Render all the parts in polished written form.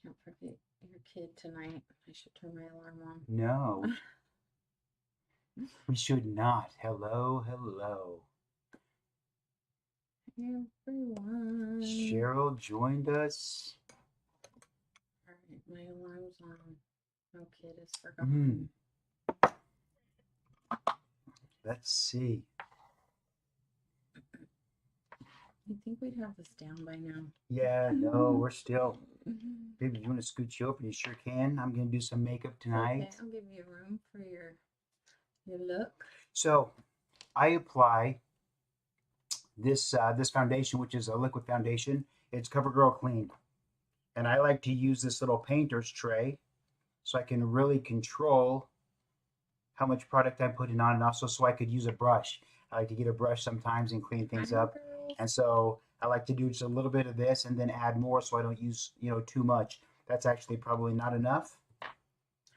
Can't forget your kid tonight. I should turn my alarm on. No, we should not. Hello, hello. Everyone. Cheryl joined us. Alright, my alarm's on. No kid is forgotten. Let's see. I think we'd have this down by now. Yeah, no, we're still. Baby, you want to scoot you over? You sure can. I'm going to do some makeup tonight. Okay, I'll give you room for your look. So, I apply this this foundation, which is a liquid foundation. It's CoverGirl Clean. And I like to use this little painter's tray so I can really control how much product I'm putting on, and also so I could use a brush. I like to get a brush sometimes and clean things up. And so I like to do just a little bit of this and then add more so I don't use, too much. That's actually probably not enough.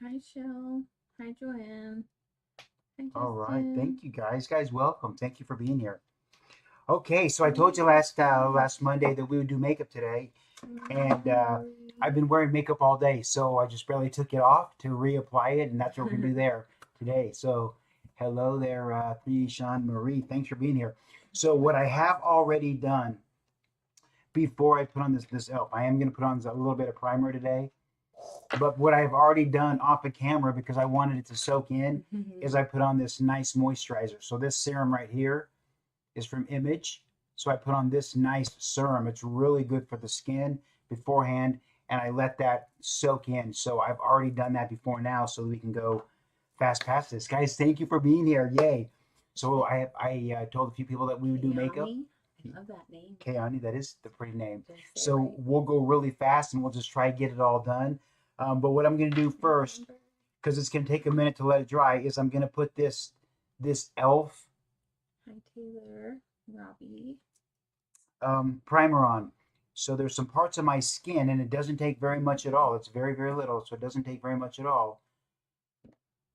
Hi, Shell. Hi, Joanne. Hi, Justin. All right. Thank you, guys. Guys, welcome. Thank you for being here. Okay, so I told you last Monday that we would do makeup today. And I've been wearing makeup all day, so I just barely took it off to reapply it, and that's what we're going to do there today. So hello there, Sean Marie. Thanks for being here. So what I have already done before I put on this elf, I am going to put on a little bit of primer today. But what I've already done off the camera, because I wanted it to soak in, is I put on this nice moisturizer. So this serum right here is from Image. So I put on this nice serum. It's really good for the skin beforehand, and I let that soak in. So I've already done that before now, so we can go fast past this. Guys, thank you for being here. Yay. So I told a few people that we would do makeup. I love that name. Kayani, that is the pretty name. So we'll go really fast, and we'll just try to get it all done. But what I'm going to do first, because it's going to take a minute to let it dry, is I'm going to put this e.l.f. Hi, Taylor. Robbie. Primer on. So there's some parts of my skin, and it doesn't take very much at all. It's very, very little, so it doesn't take very much at all.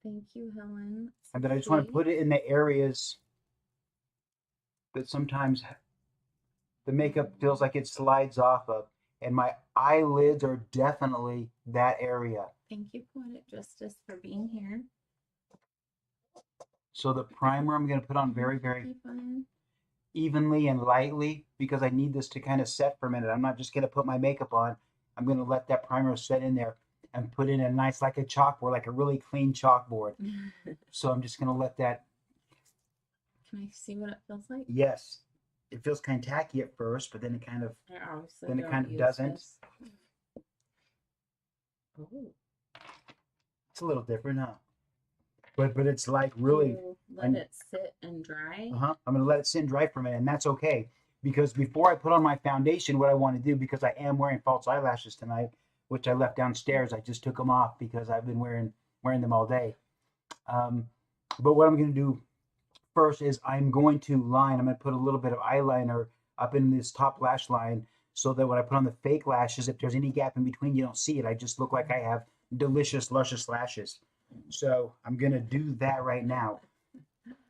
Thank you, Helen. And then I just want to put it in the areas that sometimes the makeup feels like it slides off of. And my eyelids are definitely that area. Thank you, Poetic Justice, for being here. So the primer I'm going to put on very, very evenly and lightly, because I need this to kind of set for a minute. I'm not just going to put my makeup on. I'm going to let that primer set in there and put in a nice, like a chalkboard, like a really clean chalkboard. So I'm just going to let that. Can I see what it feels like? Yes. It feels kind of tacky at first, but then it kind of doesn't. Oh. It's a little different, huh? But it's like really let it sit and dry. I'm gonna let it sit and dry for a minute, and that's okay, because before I put on my foundation, what I want to do, because I am wearing false eyelashes tonight, which I left downstairs. I just took them off because I've been wearing them all day. But what I'm gonna do first is I'm going to put a little bit of eyeliner up in this top lash line, so that when I put on the fake lashes, if there's any gap in between, you don't see it. I just look like I have delicious, luscious lashes. So I'm going to do that right now.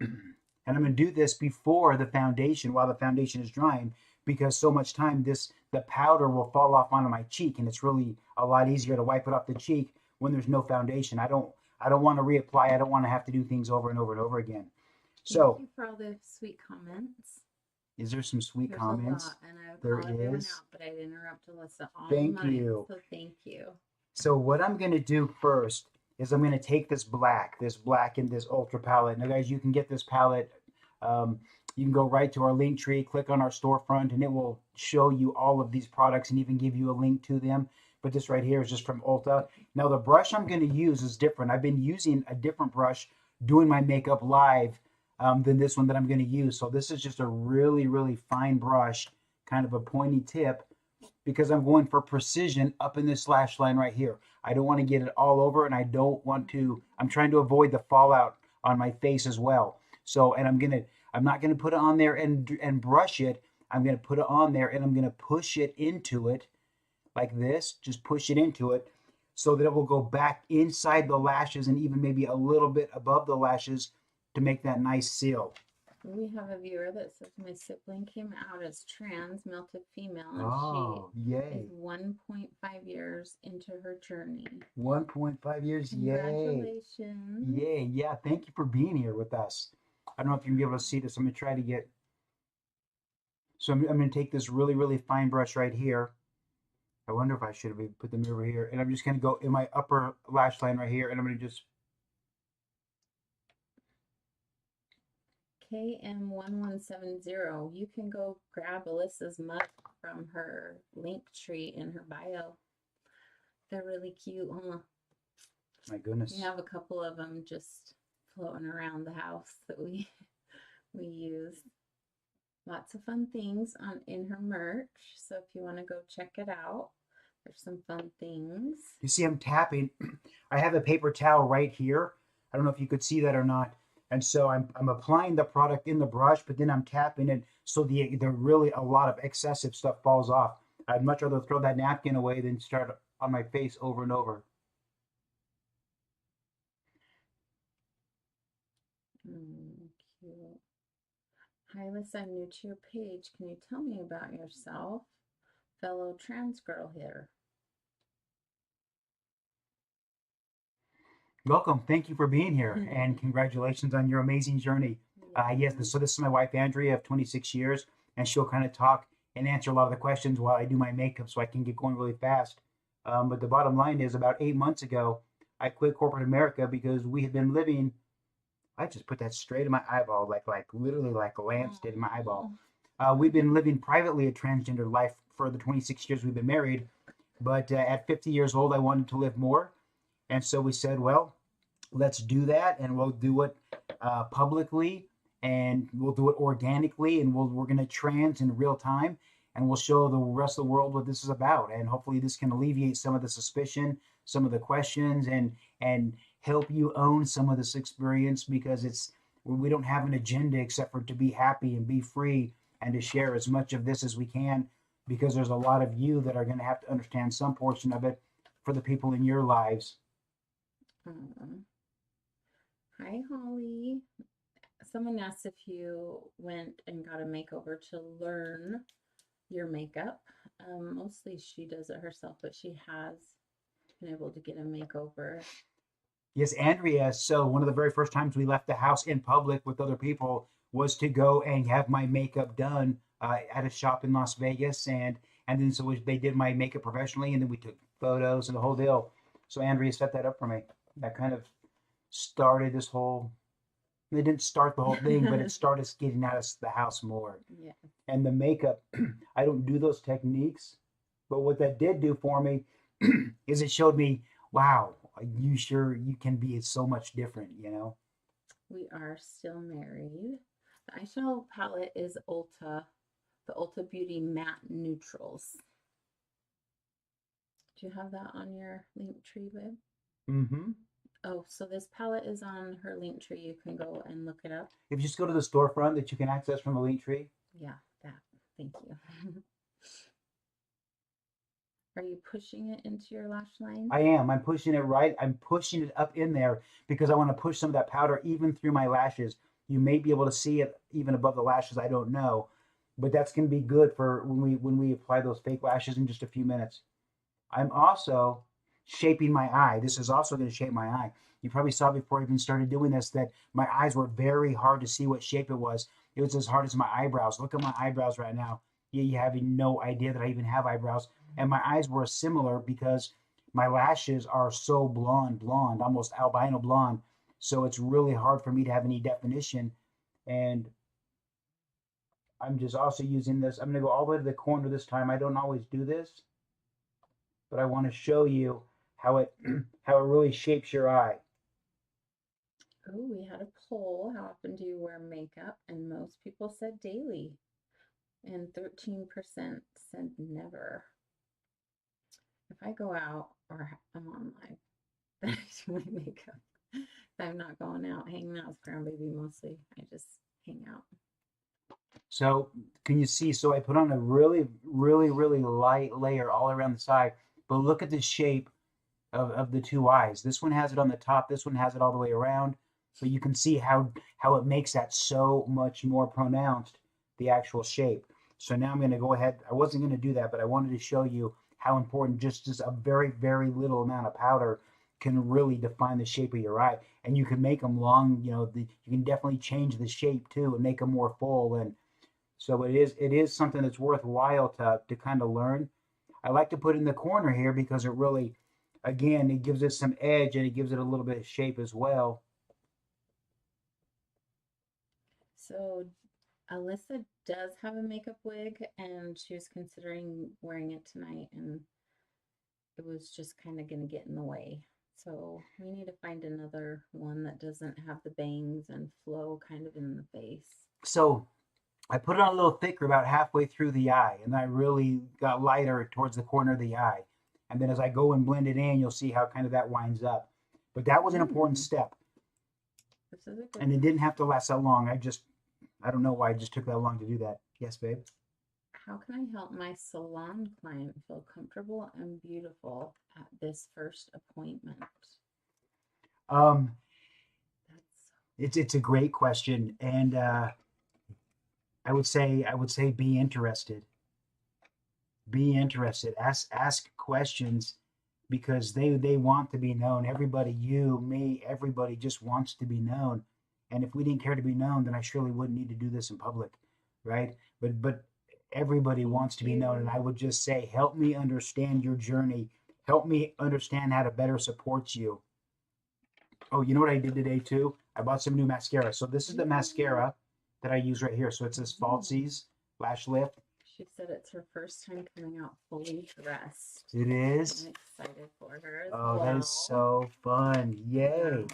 And I'm going to do this before the foundation, while the foundation is drying, because so much time the powder will fall off onto my cheek, and it's really a lot easier to wipe it off the cheek when there's no foundation. I don't want to reapply. I don't want to have to do things over and over and over again. So thank you for all the sweet comments. Is there some sweet comments? A lot, and I there call everyone is. Out, but I'd interrupt Allyssa all Thank night, you. So thank you. So what I'm going to do first is I'm going to take this black in this ultra palette. Now, guys, you can get this palette. You can go right to our link tree, click on our storefront, and it will show you all of these products and even give you a link to them. But this right here is just from Ulta. Now, the brush I'm going to use is different. I've been using a different brush doing my makeup live than this one that I'm going to use. So this is just a really, really fine brush, kind of a pointy tip, because I'm going for precision up in this lash line right here. I don't want to get it all over, and I'm trying to avoid the fallout on my face as well. So, and I'm not going to put it on there and brush it. I'm going to put it on there, and I'm going to push it into it like this. Just push it into it so that it will go back inside the lashes and even maybe a little bit above the lashes to make that nice seal. We have a viewer that says my sibling came out as trans, melted female, and Oh, she yay. is 1.5 years into her journey. 1.5 years, yay. Congratulations. Yay, yeah. Thank you for being here with us. I don't know if you can be able to see this. I'm going to try to get. So I'm going to take this really, really fine brush right here. I wonder if I should have put the mirror here. And I'm just going to go in my upper lash line right here. And I'm going to just. KM1170. You can go grab Alyssa's mug from her link tree in her bio. They're really cute, huh? My goodness. We have a couple of them just floating around the house that we use. Lots of fun things in her merch. So if you want to go check it out, there's some fun things. You see, I'm tapping. I have a paper towel right here. I don't know if you could see that or not. And so I'm applying the product in the brush, but then I'm tapping it so the really a lot of excessive stuff falls off. I'd much rather throw that napkin away than start on my face over and over. Cute. Hi, Allyssa, I'm new to your page. Can you tell me about yourself? Fellow trans girl here. Welcome. Thank you for being here, and congratulations on your amazing journey. Yes, so this is my wife, Andrea, of 26 years, and she'll kind of talk and answer a lot of the questions while I do my makeup so I can get going really fast. But the bottom line is about 8 months ago, I quit corporate America because we had been living, I just put that straight in my eyeball, like literally like Lance did in my eyeball. We've been living privately a transgender life for the 26 years we've been married, but at 50 years old, I wanted to live more. And so we said, well, let's do that, and we'll do it publicly, and we'll do it organically, and we're going to trans in real time, and we'll show the rest of the world what this is about. And hopefully this can alleviate some of the suspicion, some of the questions, and help you own some of this experience, because we don't have an agenda except for to be happy and be free and to share as much of this as we can, because there's a lot of you that are going to have to understand some portion of it for the people in your lives. Hi, Holly. Someone asked if you went and got a makeover to learn your makeup. Mostly she does it herself, but she has been able to get a makeover. Yes, Andrea. So one of the very first times we left the house in public with other people was to go and have my makeup done at a shop in Las Vegas, and then so they did my makeup professionally, and then we took photos and the whole deal. So Andrea set that up for me. That kind of started this whole. They didn't start the whole thing, but it started us getting out of the house more. Yeah. And the makeup, I don't do those techniques, but what that did do for me is it showed me, wow, you can be so much different, you know? We are still married. The eyeshadow palette is Ulta, the Ulta Beauty Matte Neutrals. Do you have that on your link tree, babe? Mm-hmm. Oh, so this palette is on her link tree. You can go and look it up. If you just go to the storefront that you can access from the link tree. Yeah, that. Thank you. Are you pushing it into your lash line? I am. I'm pushing it right. I'm pushing it up in there because I want to push some of that powder even through my lashes. You may be able to see it even above the lashes. I don't know. But that's going to be good for when we apply those fake lashes in just a few minutes. I'm also shaping my eye. This is also going to shape my eye. You probably saw before I even started doing this that my eyes were very hard to see what shape it was. It was as hard as my eyebrows. Look at my eyebrows right now. You have no idea that I even have eyebrows. And my eyes were similar because my lashes are so blonde, almost albino blonde. So it's really hard for me to have any definition. And I'm just also using this. I'm going to go all the way to the corner this time. I don't always do this, but I want to show you how it really shapes your eye. Oh, we had a poll. How often do you wear makeup? And most people said daily. And 13% said never. If I go out or I'm on live, then I do my makeup. If I'm not going out, hanging out with grandbaby mostly, I just hang out. So can you see? So I put on a really, really, really light layer all around the side. But look at the shape of the two eyes. This one has it on the top. This one has it all the way around. So you can see how it makes that so much more pronounced, the actual shape. So now I'm going to go ahead. I wasn't going to do that, but I wanted to show you how important just a very, very little amount of powder can really define the shape of your eye. And you can make them long, you can definitely change the shape too and make them more full. And so it is something that's worthwhile to kind of learn. I like to put it in the corner here because it really, again, it gives it some edge and it gives it a little bit of shape as well. So Alyssa does have a makeup wig and she was considering wearing it tonight and it was just kind of going to get in the way. So we need to find another one that doesn't have the bangs and flow kind of in the face. So I put it on a little thicker about halfway through the eye, and I really got lighter towards the corner of the eye. And then as I go and blend it in, you'll see how kind of that winds up. But that was an important step, This is a good and it one. didn't have to last that long. I don't know why it just took that long to do that. Yes, babe. How can I help my salon client feel comfortable and beautiful at this first appointment? Um, That's it's a great question, and I would say be interested. Be interested. Ask questions because they want to be known. Everybody, you, me, everybody just wants to be known. And if we didn't care to be known, then I surely wouldn't need to do this in public, right? But everybody thank wants to be known, and you. I would just say, help me understand your journey. Help me understand how to better support you. Oh, you know what I did today too? I bought some new mascara. So this is the Ooh. mascara that I use right here. So it says Ooh. Falsies Lash Lift. She said it's her first time coming out fully dressed. It I'm is. excited for her as Oh, that is well. so fun. Wow. Yay.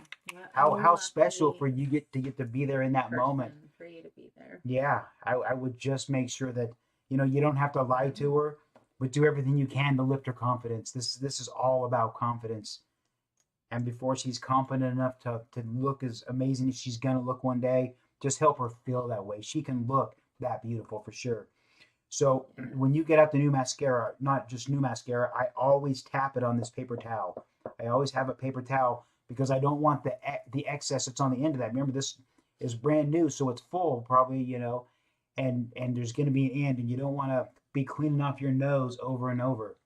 What a How special lucky for you get to be there in that moment. person for you to be there. Yeah, I would just make sure that you don't have to lie to her, but do everything you can to lift her confidence. This is all about confidence. And before she's confident enough to look as amazing as she's gonna look one day, just help her feel that way. She can look that beautiful for sure. So Yes. when you get out the new mascara, not just new mascara, I always tap it on this paper towel. I always have a paper towel because I don't want the excess that's on the end of that. Remember, this is brand new, so it's full probably, and there's going to be an end, and you don't want to be cleaning off your nose over and over.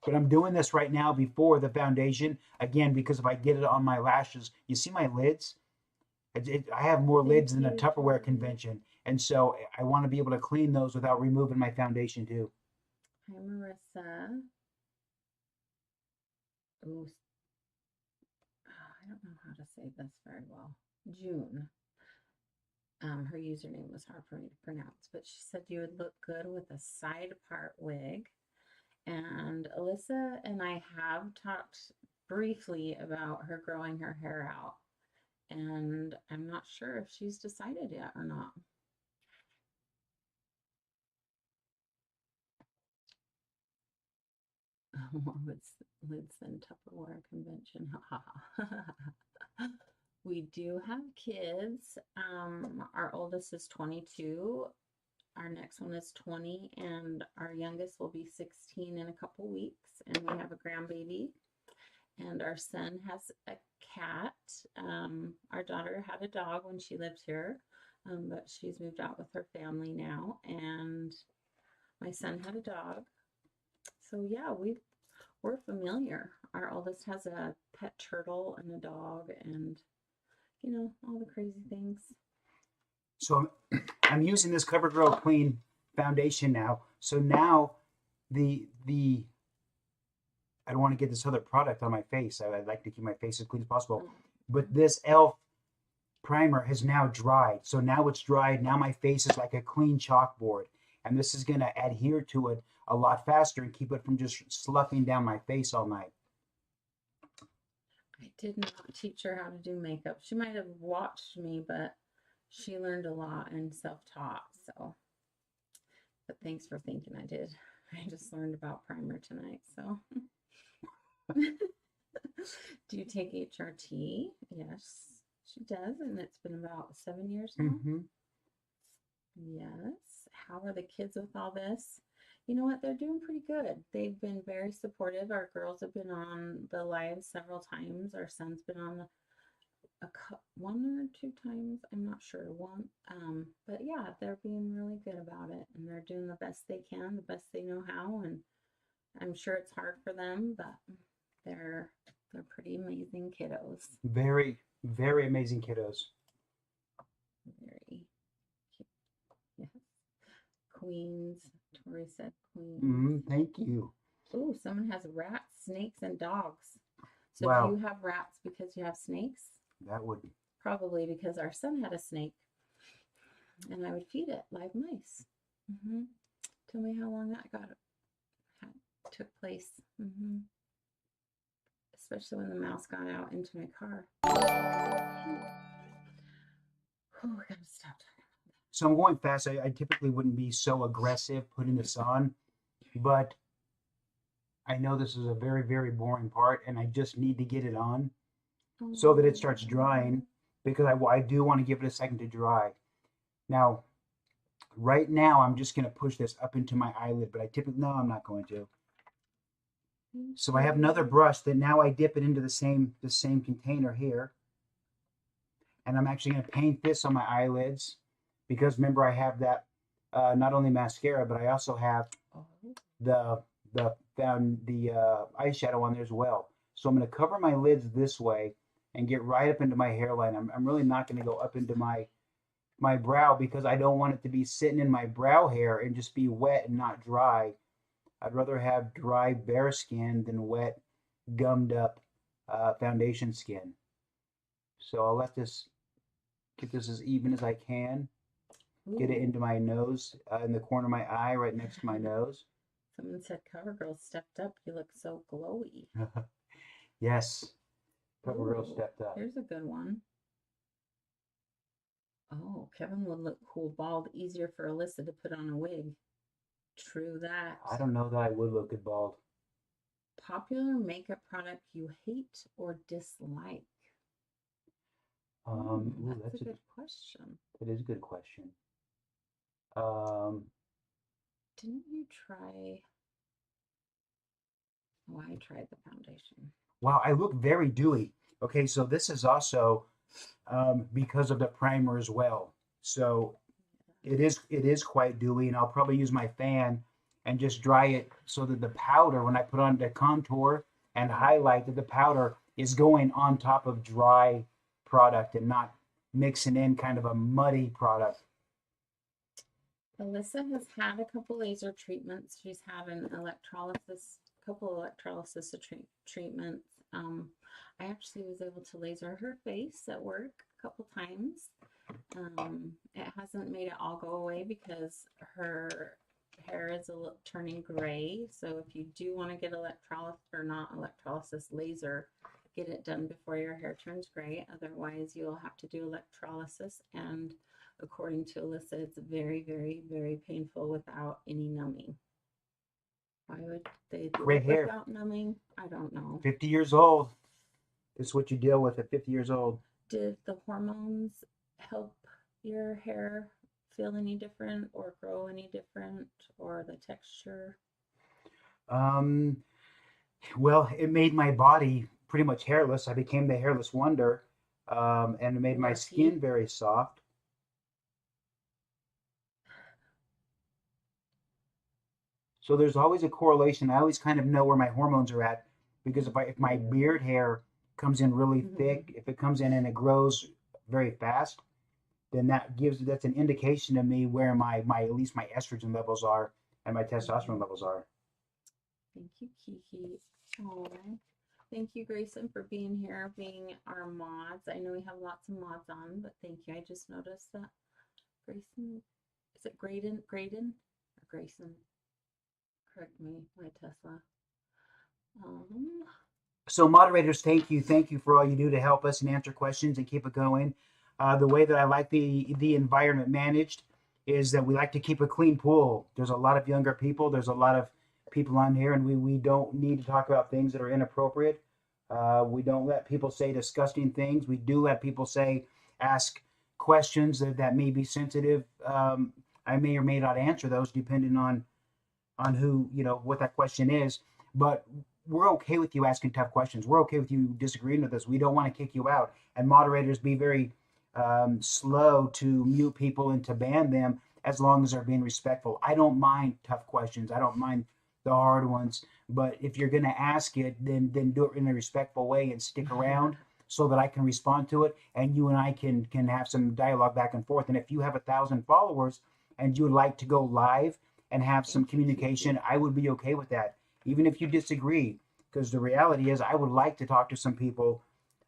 But I'm doing this right now before the foundation again because if I get it on my lashes, you see my lids. I have more Thank lids than a you, Tupperware Julie. convention, and so I want to be able to clean those without removing my foundation too. Hi, Marissa. Ooh, I don't know how to say this very well. June. Her username was hard for me to pronounce, but she said you would look good with a side part wig. And Alyssa and I have talked briefly about her growing her hair out. And I'm not sure if she's decided yet or not. More lids than Tupperware convention. We do have kids. Our oldest is 22. Our next one is 20, and our youngest will be 16 in a couple weeks. And we have a grandbaby. And our son has a cat. Our daughter had a dog when she lived here, but she's moved out with her family now. And my son had a dog. So yeah, we're familiar. Our oldest has a pet turtle and a dog, and all the crazy things. So I'm using this CoverGirl Clean foundation now. So now the I don't want to get this other product on my face. I'd like to keep my face as clean as possible. But this e.l.f. primer has now dried. So now it's dried. Now my face is like a clean chalkboard. And this is going to adhere to it a lot faster and keep it from just sloughing down my face all night. I did not teach her how to do makeup. She might have watched me, but she learned a lot and self-taught. So, but thanks for thinking I did. I just learned about primer tonight. So, do you take HRT? Yes, she does, and it's been about 7 years now. Mm-hmm. Yes. How are the kids with all this? You know what? They're doing pretty good. They've been very supportive. Our girls have been on the live several times. Our son's been on one or two times. I'm not sure. One, but yeah, they're being really good about it, and they're doing the best they can, the best they know how, and I'm sure it's hard for them, but they're they're pretty amazing kiddos. Very, very amazing kiddos. Very cute. Yes. Queens. Tori said queens. Thank you. Oh, someone has rats, snakes, and dogs. So Wow. do you have rats because you have snakes? That would Probably because our son had a snake, and I would feed it live mice. Tell me how long that took place. Especially when the mouse got out into my car. Oh, I gotta stop talking. So I'm going fast. I typically wouldn't be so aggressive putting this on, but I know this is a very, very boring part, and I just need to get it on so that it starts drying, because I do want to give it a second to dry. Now, right now, I'm just going to push this up into my eyelid, but no, I'm not going to. So I have another brush that now I dip it into the same container here, and I'm actually going to paint this on my eyelids, because remember, I have that not only mascara, but I also have the eyeshadow on there as well. So I'm going to cover my lids this way and get right up into my hairline. I'm really not going to go up into my brow, because I don't want it to be sitting in my brow hair and just be wet and not dry. I'd rather have dry, bare skin than wet, gummed up foundation skin. So I'll get this as even as I can. Get it into my nose, in the corner of my eye, right next to my nose. Someone said CoverGirl stepped up. You look so glowy. Yes. CoverGirl stepped up. Here's a good one. Oh, Kevin would look cool bald. Easier for Alyssa to put on a wig. True that. I don't know that I would look good bald. Popular makeup product you hate or dislike? That's a good question. It is a good question. Didn't you try? Oh, I tried the foundation. Wow, I look very dewy. Okay, so this is also because of the primer as well. So it is quite dewy, and I'll probably use my fan and just dry it so that the powder, when I put on the contour and highlight, that the powder is going on top of dry product and not mixing in kind of a muddy product. Alyssa has had a couple laser treatments. She's had couple electrolysis treatments. I actually was able to laser her face at work a couple times. It hasn't made it all go away because her hair is turning gray. So if you do want to get electrolysis laser, get it done before your hair turns gray. Otherwise, you'll have to do electrolysis, and according to Alyssa, it's very, very, very painful without any numbing. Why would they do it without numbing? I don't know. 50 years old. This is what you deal with at 50 years old. Did the hormones help your hair feel any different or grow any different, or the texture? Well, it made my body pretty much hairless. I became the hairless wonder, and it made my skin very soft. So there's always a correlation. I always kind of know where my hormones are at, because if my beard hair comes in really thick, if it comes in and it grows very fast, then that's an indication to me where at least my estrogen levels are and my testosterone levels are. Thank you, Kiki. Oh, thank you, Grayson, for being here, being our mods. I know we have lots of mods on, but thank you. I just noticed that Grayson, is it Graydon or Grayson? Correct me, my Tesla. So moderators, thank you for all you do to help us and answer questions and keep it going. The way that I like the environment managed is that we like to keep a clean pool. There's a lot of younger people. There's a lot of people on here, and we don't need to talk about things that are inappropriate. We don't let people say disgusting things. We do let people ask questions that may be sensitive. I may or may not answer those depending on who, what that question is. But we're okay with you asking tough questions. We're okay with you disagreeing with us. We don't want to kick you out. And moderators be very slow to mute people and to ban them as long as they're being respectful. I don't mind tough questions. I don't mind the hard ones. But if you're going to ask it, then do it in a respectful way and stick around so that I can respond to it and you and I can have some dialogue back and forth. And if you have 1,000 followers and you would like to go live and have some communication, I would be okay with that, even if you disagree. Because the reality is, I would like to talk to some people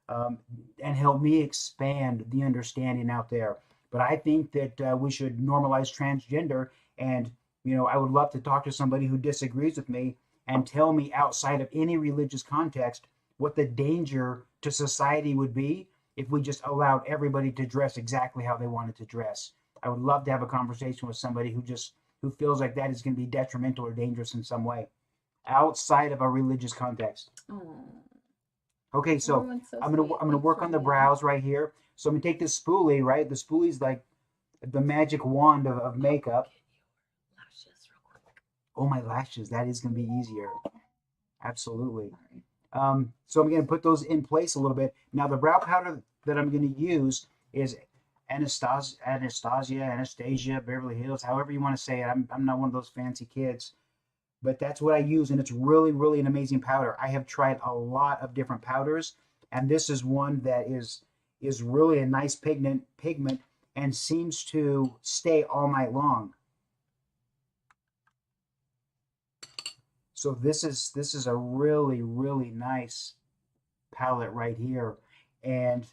and help me expand the understanding out there. But I think that we should normalize transgender. And, I would love to talk to somebody who disagrees with me and tell me outside of any religious context what the danger to society would be if we just allowed everybody to dress exactly how they wanted to dress. I would love to have a conversation with somebody who feels like that is going to be detrimental or dangerous in some way outside of a religious context. Oh, Okay, so everyone's so I'm gonna sweet. I'm gonna Thanks work for on the being. brows right here. So I'm gonna take this spoolie, right? The spoolie's like the magic wand of makeup. Get your lashes real quick. Oh, my lashes. That is gonna be easier. Absolutely. Sorry. So I'm gonna put those in place a little bit. Now the brow powder that I'm gonna use is Anastasia, Beverly Hills, however you want to say it. I'm not one of those fancy kids, but that's what I use, and it's really, really an amazing powder. I have tried a lot of different powders, and this is one that is really a nice pigment and seems to stay all night long. So this is a really, really nice palette right here, and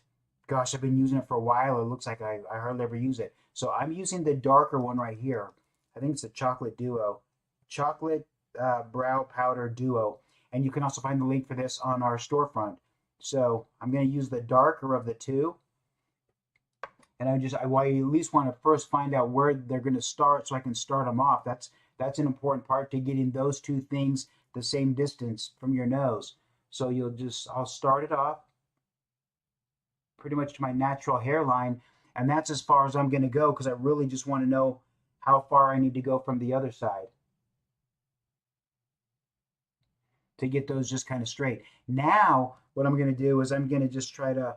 gosh, I've been using it for a while. It looks like I hardly ever use it. So I'm using the darker one right here. I think it's a chocolate duo. Chocolate brow powder duo. And you can also find the link for this on our storefront. So I'm going to use the darker of the two. And I at least want to first find out where they're going to start so I can start them off. That's an important part to getting those two things the same distance from your nose. So I'll start it off pretty much to my natural hairline, and that's as far as I'm going to go because I really just want to know how far I need to go from the other side to get those just kind of straight. Now, what I'm going to do is I'm going to just try to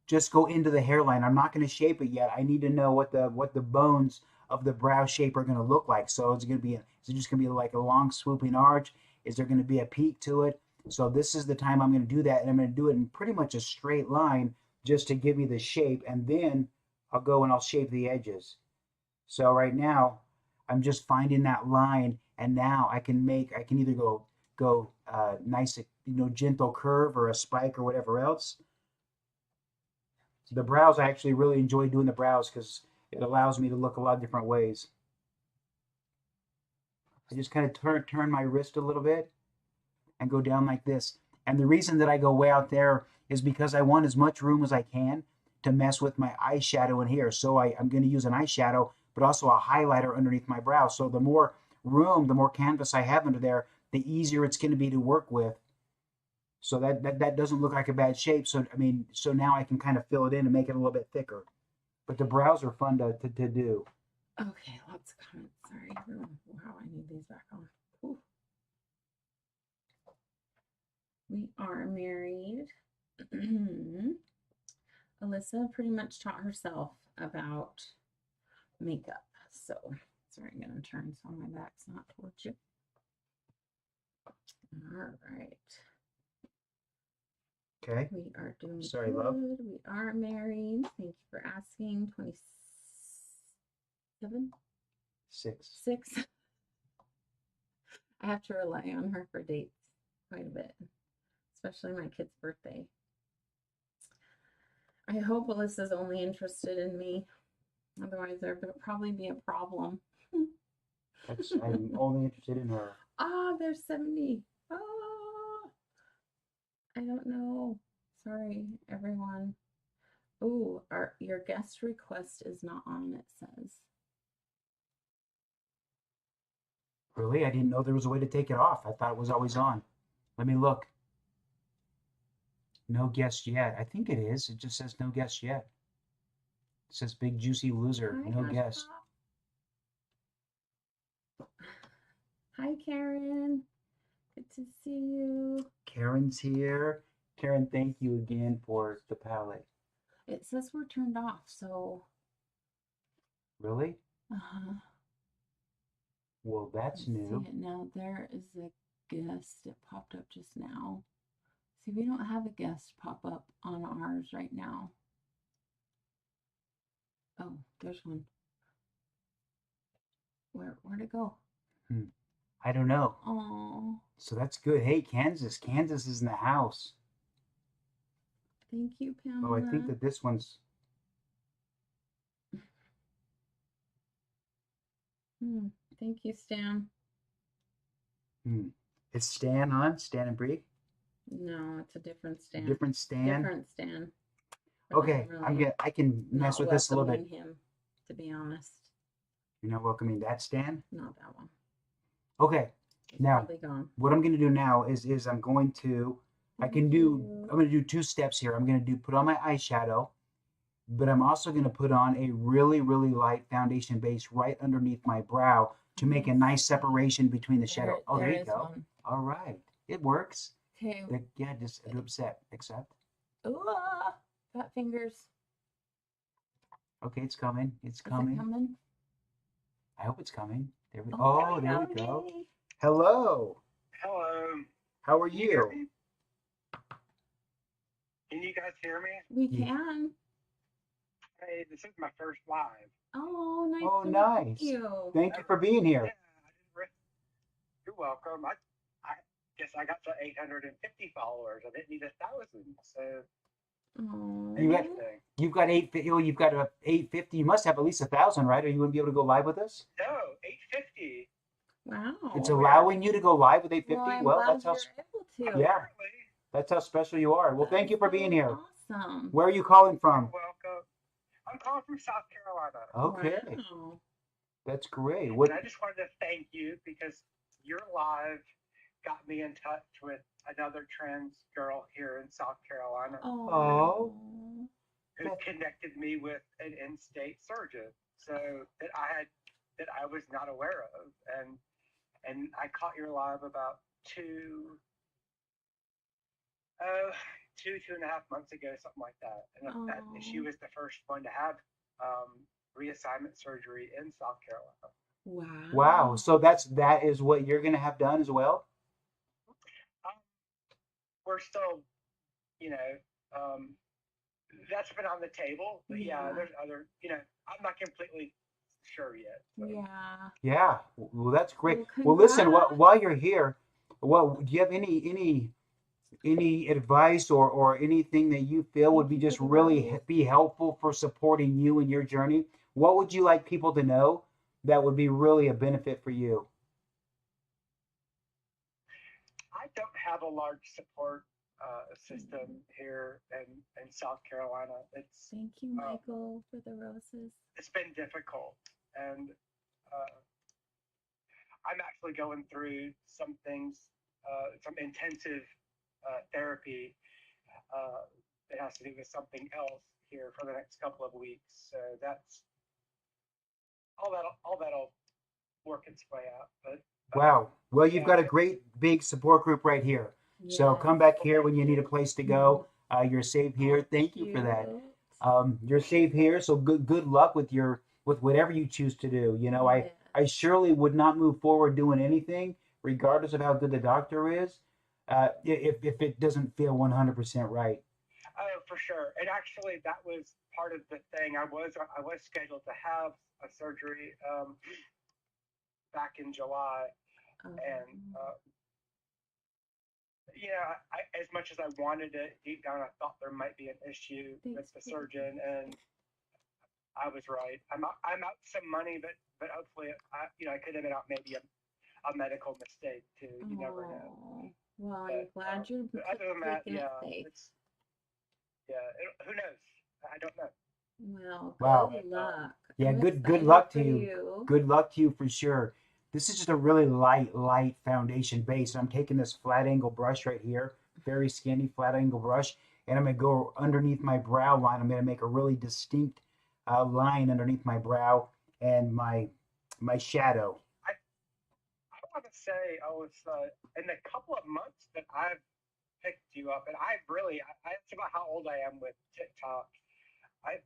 just go into the hairline. I'm not going to shape it yet. I need to know what the bones of the brow shape are going to look like. So is it just going to be like a long swooping arch? Is there going to be a peak to it? So this is the time I'm going to do that, and I'm going to do it in pretty much a straight line just to give me the shape, and then I'll go and I'll shape the edges. So right now, I'm just finding that line, and now I can either go nice, gentle curve or a spike or whatever else. The brows, I actually really enjoy doing the brows because it allows me to look a lot of different ways. I just kind of turn my wrist a little bit and go down like this. And the reason that I go way out there is because I want as much room as I can to mess with my eyeshadow in here. So I'm going to use an eyeshadow, but also a highlighter underneath my brow. So the more room, the more canvas I have under there, the easier it's going to be to work with. So that doesn't look like a bad shape. So so now I can kind of fill it in and make it a little bit thicker. But the brows are fun to do. Okay, lots of comments. Sorry. Oh, wow, I need these back on. Ooh. We are married. Alyssa pretty much taught herself about makeup. So, sorry, I'm going to turn so my back's not towards you. All right. Okay. We are doing Sorry, good. love. We are married. Thank you for asking. 27? 6. I have to rely on her for dates quite a bit, especially my kid's birthday. I hope Alyssa's only interested in me. Otherwise, there would probably be a problem. I'm only interested in her. There's 70. I don't know. Sorry, everyone. Oh, your guest request is not on, it says. Really? I didn't know there was a way to take it off. I thought it was always on. Let me look. No guest yet. I think it is. It just says no guest yet. It says big juicy loser. Hi, No guest. Hi, Karen. Good to see you. Karen's here. Karen, thank you again for the palette. It says we're turned off, so. Really? Uh-huh. Well, I that's see new. it now. There is a guest. It popped up just now. See, we don't have a guest pop up on ours right now. Oh, there's one. Where'd it go? I don't know. Oh, So that's good. Hey, Kansas. Kansas is in the house. thank you, Oh, I think Pamela. that this one's. Thank you, Stan. Is Stan on? Stan and Bree? No, it's a different Stan. Different Stan? Different Stan. Okay, I can mess Not with this a little bit. welcoming him, to be honest. You're not welcoming that Stan? Not that one. Okay. He's Now, probably gone. what I'm going to do now is I'm going to I'm going to do two steps here. I'm going to put on my eyeshadow, but I'm also going to put on a really, really light foundation base right underneath my brow to make a nice separation between the shadow. Oh, there you go. One. All right. It works. Okay. Yeah, just accept. Ooh, fat fingers. Okay, it's coming. It's Is coming. it coming? I hope it's coming. There we Oh, there we go. yay. Hello. Hello. How are Can you hear you? me? Can you guys hear me? We Yeah. can. Hey, this is my first live. Oh, nice Oh, to nice. meet you. Thank you for being Yeah, here. you're welcome. I guess I got to 850 followers. I didn't need 1,000. So Oh. You've got 850. Oh, you've got a 850. You must have at least 1,000, right? Or you wouldn't be able to go live with us. No, 850. Wow. It's allowing you to go live with 850. Well, I'm well glad that's how. you're able to. Yeah. Apparently. That's how special you are. Well, That thank you is for being so here. Awesome. Where are you calling You're from? welcome. I'm calling from South Carolina. Okay. Wow. That's great. And I just wanted to thank you because your live got me in touch with another trans girl here in South Carolina. Oh. Who connected me with an in-state surgeon, so that I was not aware of, and I caught your live about two and a half months ago, something like that, and she was the first one to have reassignment surgery in South Carolina. Wow. So that is what you're gonna have done as well? We're still, that's been on the table, but yeah, there's other, I'm not completely sure yet. So. Yeah. Well, that's great. Well, listen, while you're here, do you have any advice or anything that you feel would be just really be helpful for supporting you in your journey? What would you like people to know that would be really a benefit for you? I don't have a large support system here in South Carolina. Thank you, Michael, for the roses. It's been difficult, and I'm actually going through some things, some intensive therapy that has to do with something else here for the next couple of weeks. So that's all that'll work its way out. But wow. Well, you've got a great big support group right here. Yes. So come back here when you need a place to go. You're safe here. Thank you for that. You're safe here. So good luck with whatever you choose to do. You know, I surely would not move forward doing anything, regardless of how good the doctor is, if it doesn't feel 100% right. Oh, for sure. And actually, that was part of the thing. I was scheduled to have a surgery back in July, and as much as I wanted it, deep down I thought there might be an issue with the surgeon, and I was right. I'm out some money, but hopefully I could have been out maybe a medical mistake too. You never know. Well, I'm glad you're other than that, safe. Who knows? I don't know. Well, good luck. Yeah, good luck to you. Good luck to you for sure. This is just a really light foundation base. I'm taking this flat angle brush right here, very skinny flat angle brush, and I'm going to go underneath my brow line. I'm going to make a really distinct line underneath my brow and my shadow. I want to say, in the couple of months that I've picked you up, and I asked about how old I am with TikTok.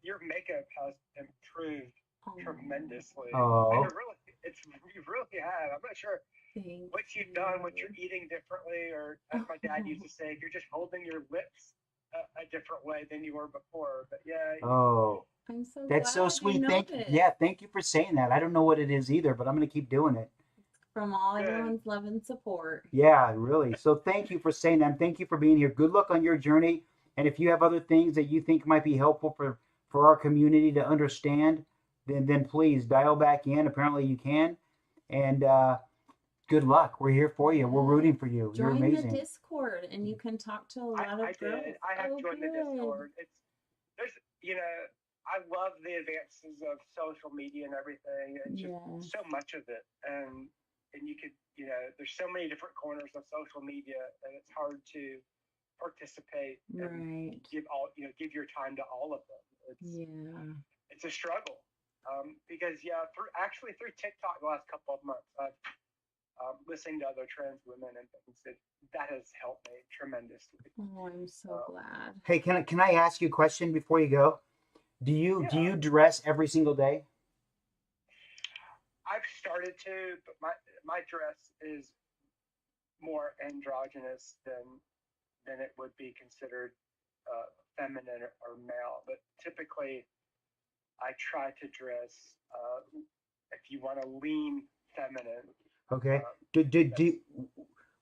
Your makeup has improved tremendously. And Oh, you really have. I'm not sure Thank what you've done, what you're you. eating differently, or as my dad used to say, you're just holding your lips a different way than you were before. But yeah, oh, I'm so that's so glad you sweet. Thank you. noticed. Yeah, thank you for saying that. I don't know what it is either, but I'm gonna keep doing it. From all good. everyone's love and support. Yeah, really. So thank you for saying that. And thank you for being here. Good luck on your journey. And if you have other things that you think might be helpful for our community to understand, then please dial back in. Apparently you can. And good luck. We're here for you. We're Yeah. rooting for you. You're Join the amazing. Discord and you can talk to a lot I of girls. did. I have Oh, joined the good. Discord. There's I love the advances of social media and everything. It's just Yes. so much of it, and you could there's so many different corners of social media, and it's hard to participate and Right. give your time to all of them. Yeah. It's a struggle, because through TikTok the last couple of months I've listening to other trans women and things that has helped me tremendously. Oh, I'm so glad. Hey, can I ask you a question before you go? Do Yeah, you dress every single day? I've started to, but my dress is more androgynous than it would be considered feminine or male. But typically, I try to dress, if you want to lean feminine. Okay. Um, Do that's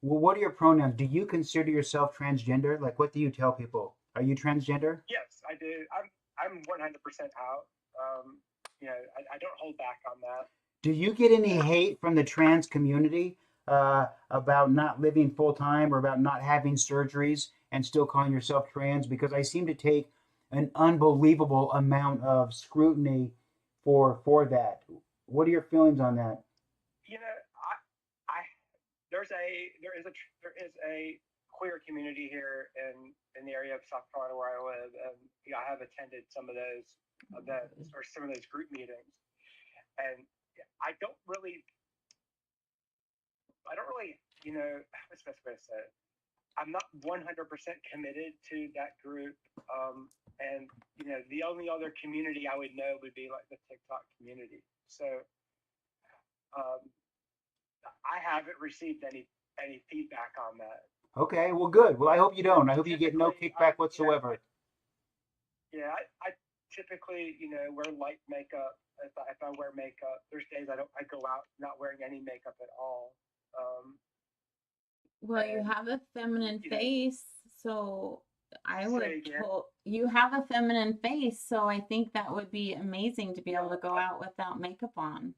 well, what are your pronouns? Do you consider yourself transgender? Like, what do you tell people? Are you transgender? Yes, I do. I'm 100% out. I don't hold back on that. Do you get any And hate from the trans community about not living full time or about not having surgeries and still calling yourself trans? Because I seem to take an unbelievable amount of scrutiny for that. What are your feelings on that? I there is a queer community here in the area of South Carolina where I live, and I have attended some of those events or some of those group meetings, and I don't really, what's the best way to say it? I'm not 100% committed to that group, and the only other community I would know would be like the TikTok community. So um, I haven't received any feedback on that. Okay, well, good. Well, I hope you don't. I hope you get no Typically, kickback whatsoever. I typically, wear light makeup. If I wear makeup, there's days I go out not wearing any makeup at all. Well, you And have a feminine you know, face, so I say would again, you have a feminine face, so I think that would be amazing to be able to go I, out without makeup on.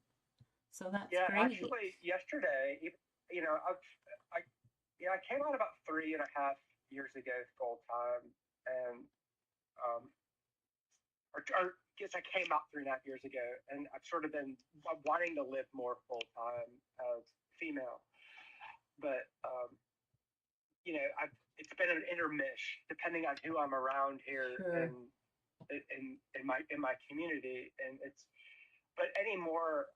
So that's yeah, great. actually, yesterday, I came out about 3.5 years ago full time, and um, or guess I came out 3.5 years ago, and I've sort of been wanting to live more full time as female, but it's been an intermish depending on who I'm around here Sure. in my community, and but anymore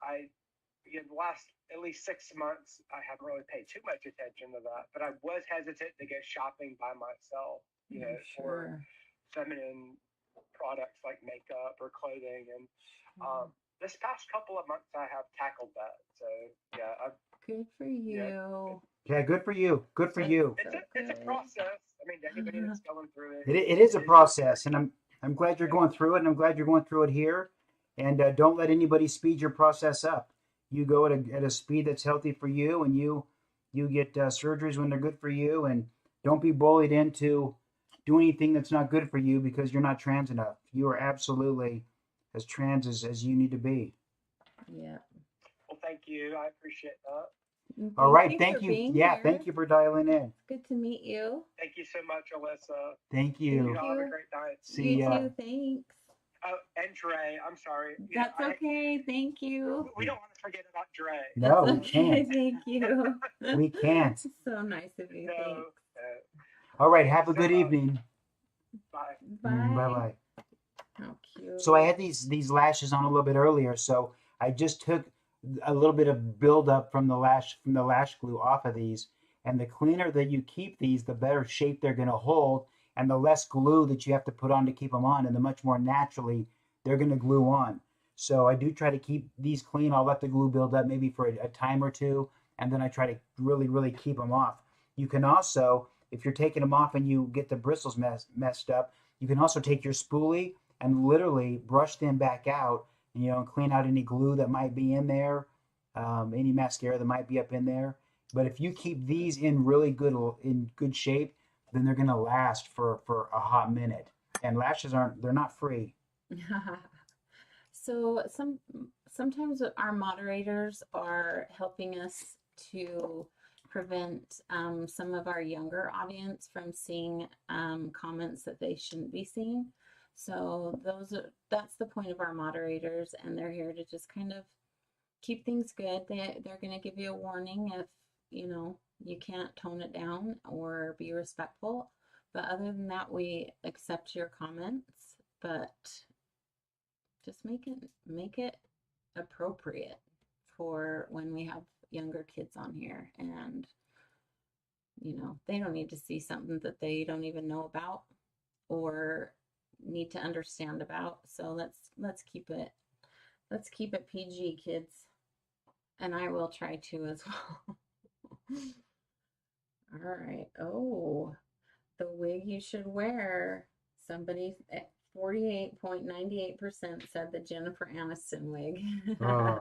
the last at least 6 months I haven't really paid too much attention to that, but I was hesitant to go shopping by myself, Yeah, for sure. feminine products like makeup or clothing, and Sure. this past couple of months I have tackled that. So yeah, Good for yeah, you. Yeah, good for you. Good for That's you. so it's a good. process. I mean, anybody that's going through it, It is a it is a process, and journey. I'm glad you're Yeah, going through it, and I'm glad you're going through it here. And don't let anybody speed your process up. You go at a speed that's healthy for you, and you get surgeries when they're good for you, and don't be bullied into doing anything that's not good for you because you're not trans enough. You are absolutely as trans as you need to be. Yeah. well, thank you. I appreciate that. All Thank right, you for thank you. being Yeah, here. thank you for dialing in. Good to meet you. Thank you so much, Alyssa. Thank Thank you. You all have a you. great night. See You ya. too. Thanks. Oh, and Dre, I'm sorry. That's okay. Thank you. We don't want to forget about Dre. That's No, we okay. can't. Thank you. We can't. So nice of you. No. Thanks. All right, Thank you have a so good much. evening. Bye. Bye Bye. bye. How cute. So I had these lashes on a little bit earlier, so I just took a little bit of buildup from the lash glue off of these. And the cleaner that you keep these, the better shape they're going to hold, and the less glue that you have to put on to keep them on, and the much more naturally they're going to glue on. So I do try to keep these clean. I'll let the glue build up maybe for a time or two, and then I try to really, really keep them off. You can also, if you're taking them off and you get the bristles messed up, you can also take your spoolie and literally brush them back out, and, and clean out any glue that might be in there, any mascara that might be up in there. But if you keep these in really good shape, then they're gonna last for a hot minute. And lashes they're not free. So sometimes our moderators are helping us to prevent some of our younger audience from seeing comments that they shouldn't be seeing. So that's the point of our moderators, and they're here to just kind of keep things good. They're going to give you a warning if you can't tone it down or be respectful. But other than that, we accept your comments, but just make it appropriate for when we have younger kids on here, and they don't need to see something that they don't even know about or need to understand about. So let's keep it PG, kids, and I will try to as well. All right. Oh, the wig you should wear. Somebody at 48.98% said the Jennifer Aniston wig. Oh,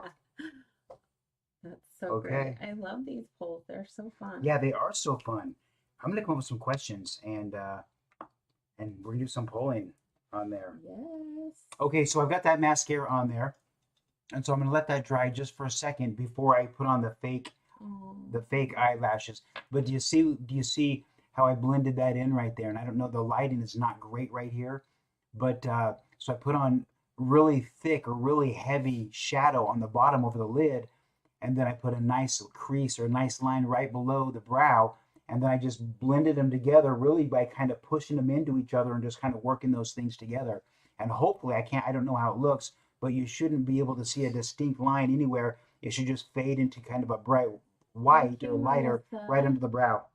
That's so okay. great. I love these polls. They're so fun. Yeah, they are so fun. I'm gonna come up with some questions, and we're gonna do some polling on there. Yes. Okay, so I've got that mascara on there, and so I'm gonna let that dry just for a second before I put on the fake eyelashes. But do you see how I blended that in right there? And I don't know, the lighting is not great right here, but so I put on really thick or really heavy shadow on the bottom over the lid, and then I put a nice crease or a nice line right below the brow, and then I just blended them together really by kind of pushing them into each other and just kind of working those things together. And hopefully, I don't know how it looks, but you shouldn't be able to see a distinct line anywhere. It should just fade into kind of a bright white or lighter right under the brow.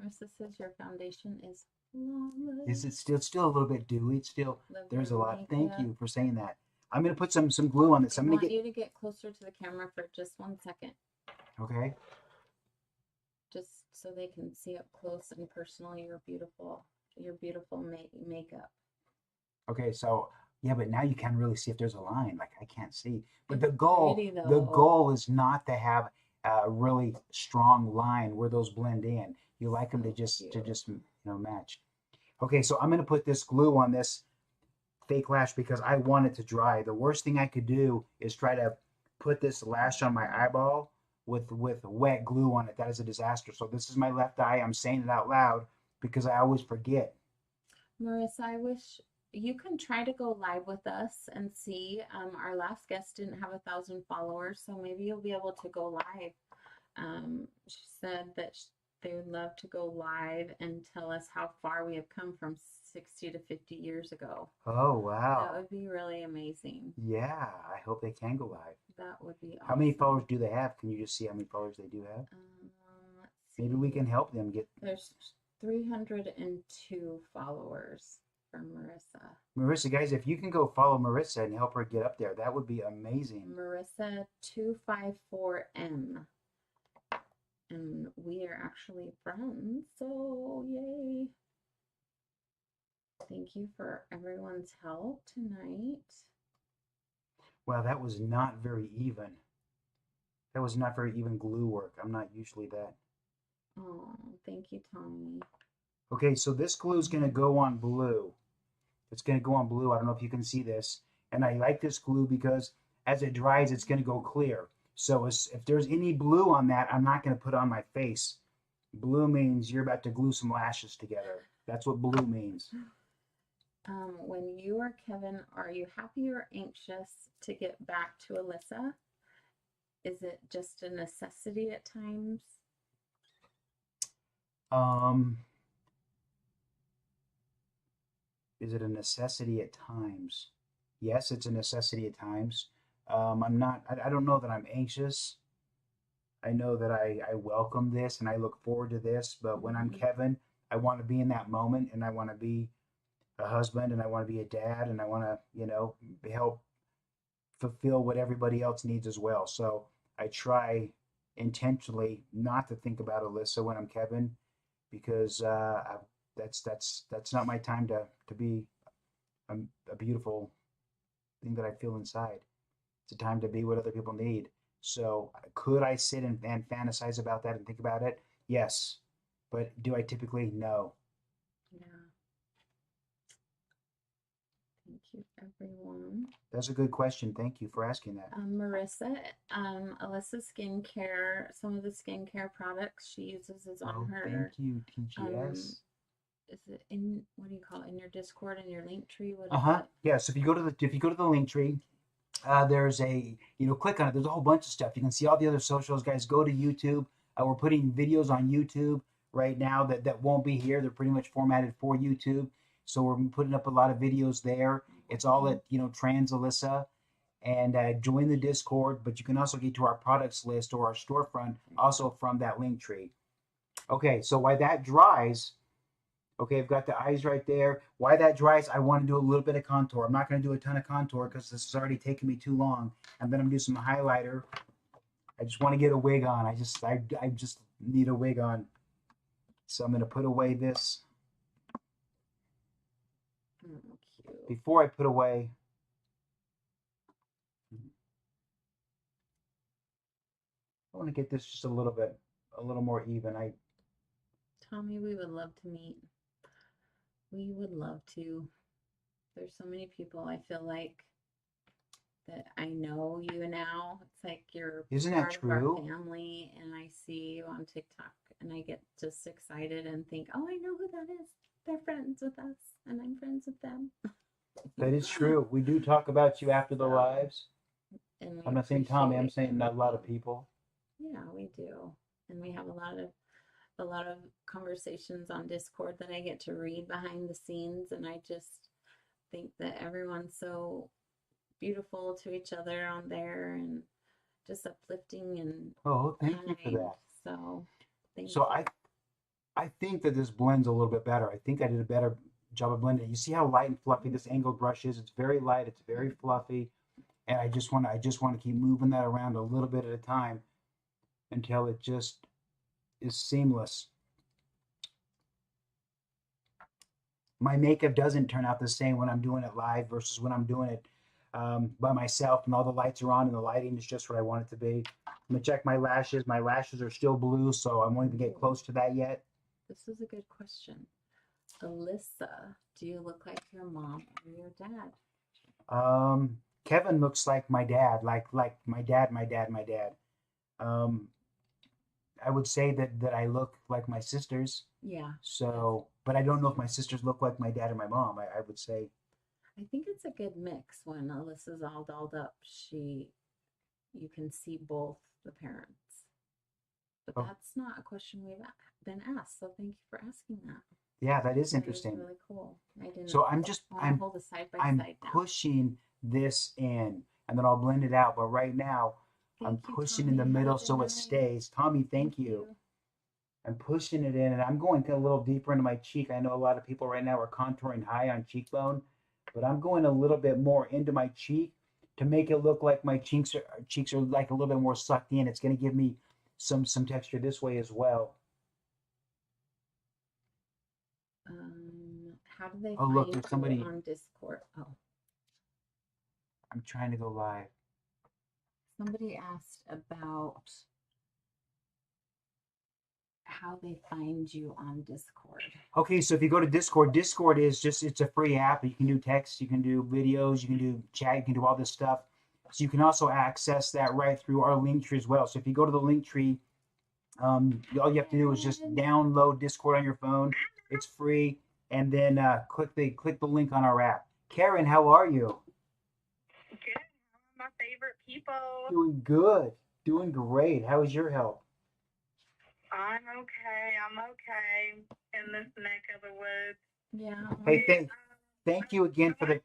Marissa says your foundation is flawless. Is it still a little bit dewy? It's still, there's a lot. Thank you for saying that. I'm going to put some glue on this. I want you to get closer to the camera for just 1 second. Okay. Just so they can see up close and personal your beautiful makeup. Okay, so yeah, but now you can really see if there's a line. Like I can't see. But It's pretty, the goal is not to have a really strong line where those blend in. You like them to just match. Okay, so I'm going to put this glue on this fake lash because I want it to dry. The worst thing I could do is try to put this lash on my eyeball with wet glue on it. That is a disaster. So this is my left eye. I'm saying it out loud because I always forget. Marissa, I wish you can try to go live with us and see. Our last guest didn't have 1,000 followers, so maybe you'll be able to go live. She said that they would love to go live and tell us how far we have come from 60 to 50 years ago. Oh, wow. That would be really amazing. Yeah, I hope they can go live. That would be awesome. How many followers do they have? Can you just see how many followers they do have? Let's see. Maybe we can help them get... There's 302 followers for Marissa. Marissa, guys, if you can go follow Marissa and help her get up there, that would be amazing. Marissa 254M. And we are actually friends, so yay. Thank you for everyone's help tonight. Wow, that was not very even. That was not very even glue work. I'm not usually that. Oh, thank you, Tommy. Okay, so this glue is going to go on blue. It's going to go on blue. I don't know if you can see this. And I like this glue because as it dries, it's going to go clear. So if there's any blue on that, I'm not going to put on my face. Blue means you're about to glue some lashes together. That's what blue means. When you or Kevin, are you happy or anxious to get back to Allyssa? Is it just a necessity at times? Is it a necessity at times? Yes, it's a necessity at times. I'm not. I don't know that I'm anxious. I know that I welcome this and I look forward to this. But when I'm Mhm. Kevin, I want to be in that moment and I want to be a husband and I want to be a dad and I want to, help fulfill what everybody else needs as well. So I try intentionally not to think about Alyssa when I'm Kevin because that's not my time to be a, a beautiful thing that I feel inside. It's a time to be what other people need. So could I sit and fantasize about that and think about it? Yes. But do I typically? No. Yeah. Thank you, everyone. That's a good question. Thank you for asking that. Marissa, Alyssa Skincare, some of the skincare products she uses is on Oh, her, thank you, um, TGS. is it in, what do you call it, in your Discord, in your link tree? What is Uh-huh. it? Yeah, so if you go to the link tree, there's click on it. There's a whole bunch of stuff. You can see all the other socials, guys. Go to YouTube. We're putting videos on YouTube right now that won't be here. They're pretty much formatted for YouTube. So we're putting up a lot of videos there. It's all at, Trans Alyssa. And join the Discord, but you can also get to our products list or our storefront also from that link tree. Okay, so while that dries, okay, I've got the eyes right there. Why that dries, I want to do a little bit of contour. I'm not going to do a ton of contour because this has already taken me too long. And then I'm going to do some highlighter. I just want to get a wig on. I just need a wig on. So I'm going to put away this. Oh, cute. Before I put away, I want to get this just a little more even. Tommy, we would love to meet. We would love to. There's so many people I feel like that I know you now. It's like you're Isn't that part of our true? family, and I see you on TikTok, and I get just excited and think, oh, I know who that is. They're friends with us, and I'm friends with them. That is true. We do talk about you after the So, lives. and we I'm not saying Tommy, I'm appreciate saying a lot of everything. people. Yeah, we do. And we have a lot of conversations on Discord that I get to read behind the scenes, and I just think that everyone's so beautiful to each other on there and just uplifting and Oh, thank you for kind. that. So thank So you. I think that this blends a little bit better. I think I did a better job of blending it. You see how light and fluffy this angled brush is? It's very light, it's very fluffy, and I just want to keep moving that around a little bit at a time until it just is seamless. My makeup doesn't turn out the same when I'm doing it live versus when I'm doing it by myself and all the lights are on and the lighting is just what I want it to be. I'm gonna check my lashes. My lashes are still blue, so I won't even get close to that yet. This is a good question. Alyssa, do you look like your mom or your dad? Kevin looks like my dad, like my dad. Um, I would say that I look like my sisters. Yeah. So, but I don't know if my sisters look like my dad or my mom. I would say, I think it's a good mix when Alyssa's all dolled up. You can see both the parents. But oh, that's not a question we've been asked. So thank you for asking that. yeah, that is That is interesting. really cool. I didn't So I'm just want to hold a side by I'm side now. pushing this in, and then I'll blend it out. But right now, I'm Thank you, pushing in Tommy. the Have a middle good so it night. stays. Tommy, thank you. I'm pushing it in, and I'm going a little deeper into my cheek. I know a lot of people right now are contouring high on cheekbone, but I'm going a little bit more into my cheek to make it look like my cheeks are like a little bit more sucked in. It's going to give me some texture this way as well. How do they Oh, look, find there's you somebody. on Discord? Oh, I'm trying to go live. somebody asked about how they find you on Discord. Okay, so if you go to Discord, Discord is it's a free app. You can do text, you can do videos, you can do chat, you can do all this stuff. So you can also access that right through our link tree as well. So if you go to the link tree, all you have to do is just download Discord on your phone. It's free, and then click the link on our app. Karen, how are you? Good. My favorite people. Doing good, doing great. How is your health? I'm okay. I'm okay in this neck of the woods. Yeah. Hey, thank you again for the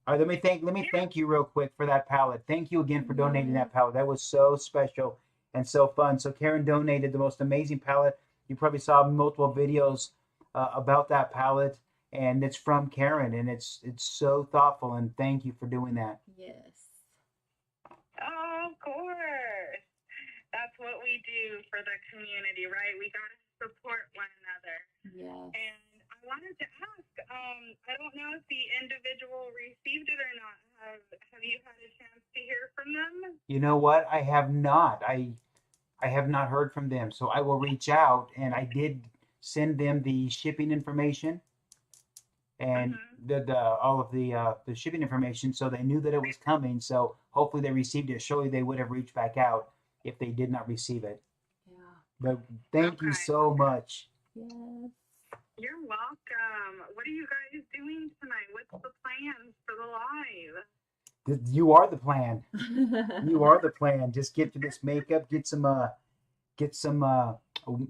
All right, let me Yeah. thank you real quick for that palette. Thank you again for donating Yes. that palette. That was so special and so fun. So Karen donated the most amazing palette. You probably saw multiple videos about that palette, and it's from Karen, and it's so thoughtful. And thank you for doing that. Yes. Oh, of course. That's what we do for the community, right? We got to support one another. Yes. And I wanted to ask, I don't know if the individual received it or not. Have you had a chance to hear from them? You know what? I have not. I have not heard from them, so I will reach out. And I did send them the shipping information and Mm-hmm. the all of the shipping information, so they knew that it was coming. So hopefully they received it. Surely they would have reached back out if they did not receive it. Yeah. But thank you Okay. so much. Yes. You're welcome. What are you guys doing tonight? What's the plans for the live? You are the plan. You are the plan. Just get to this makeup, get some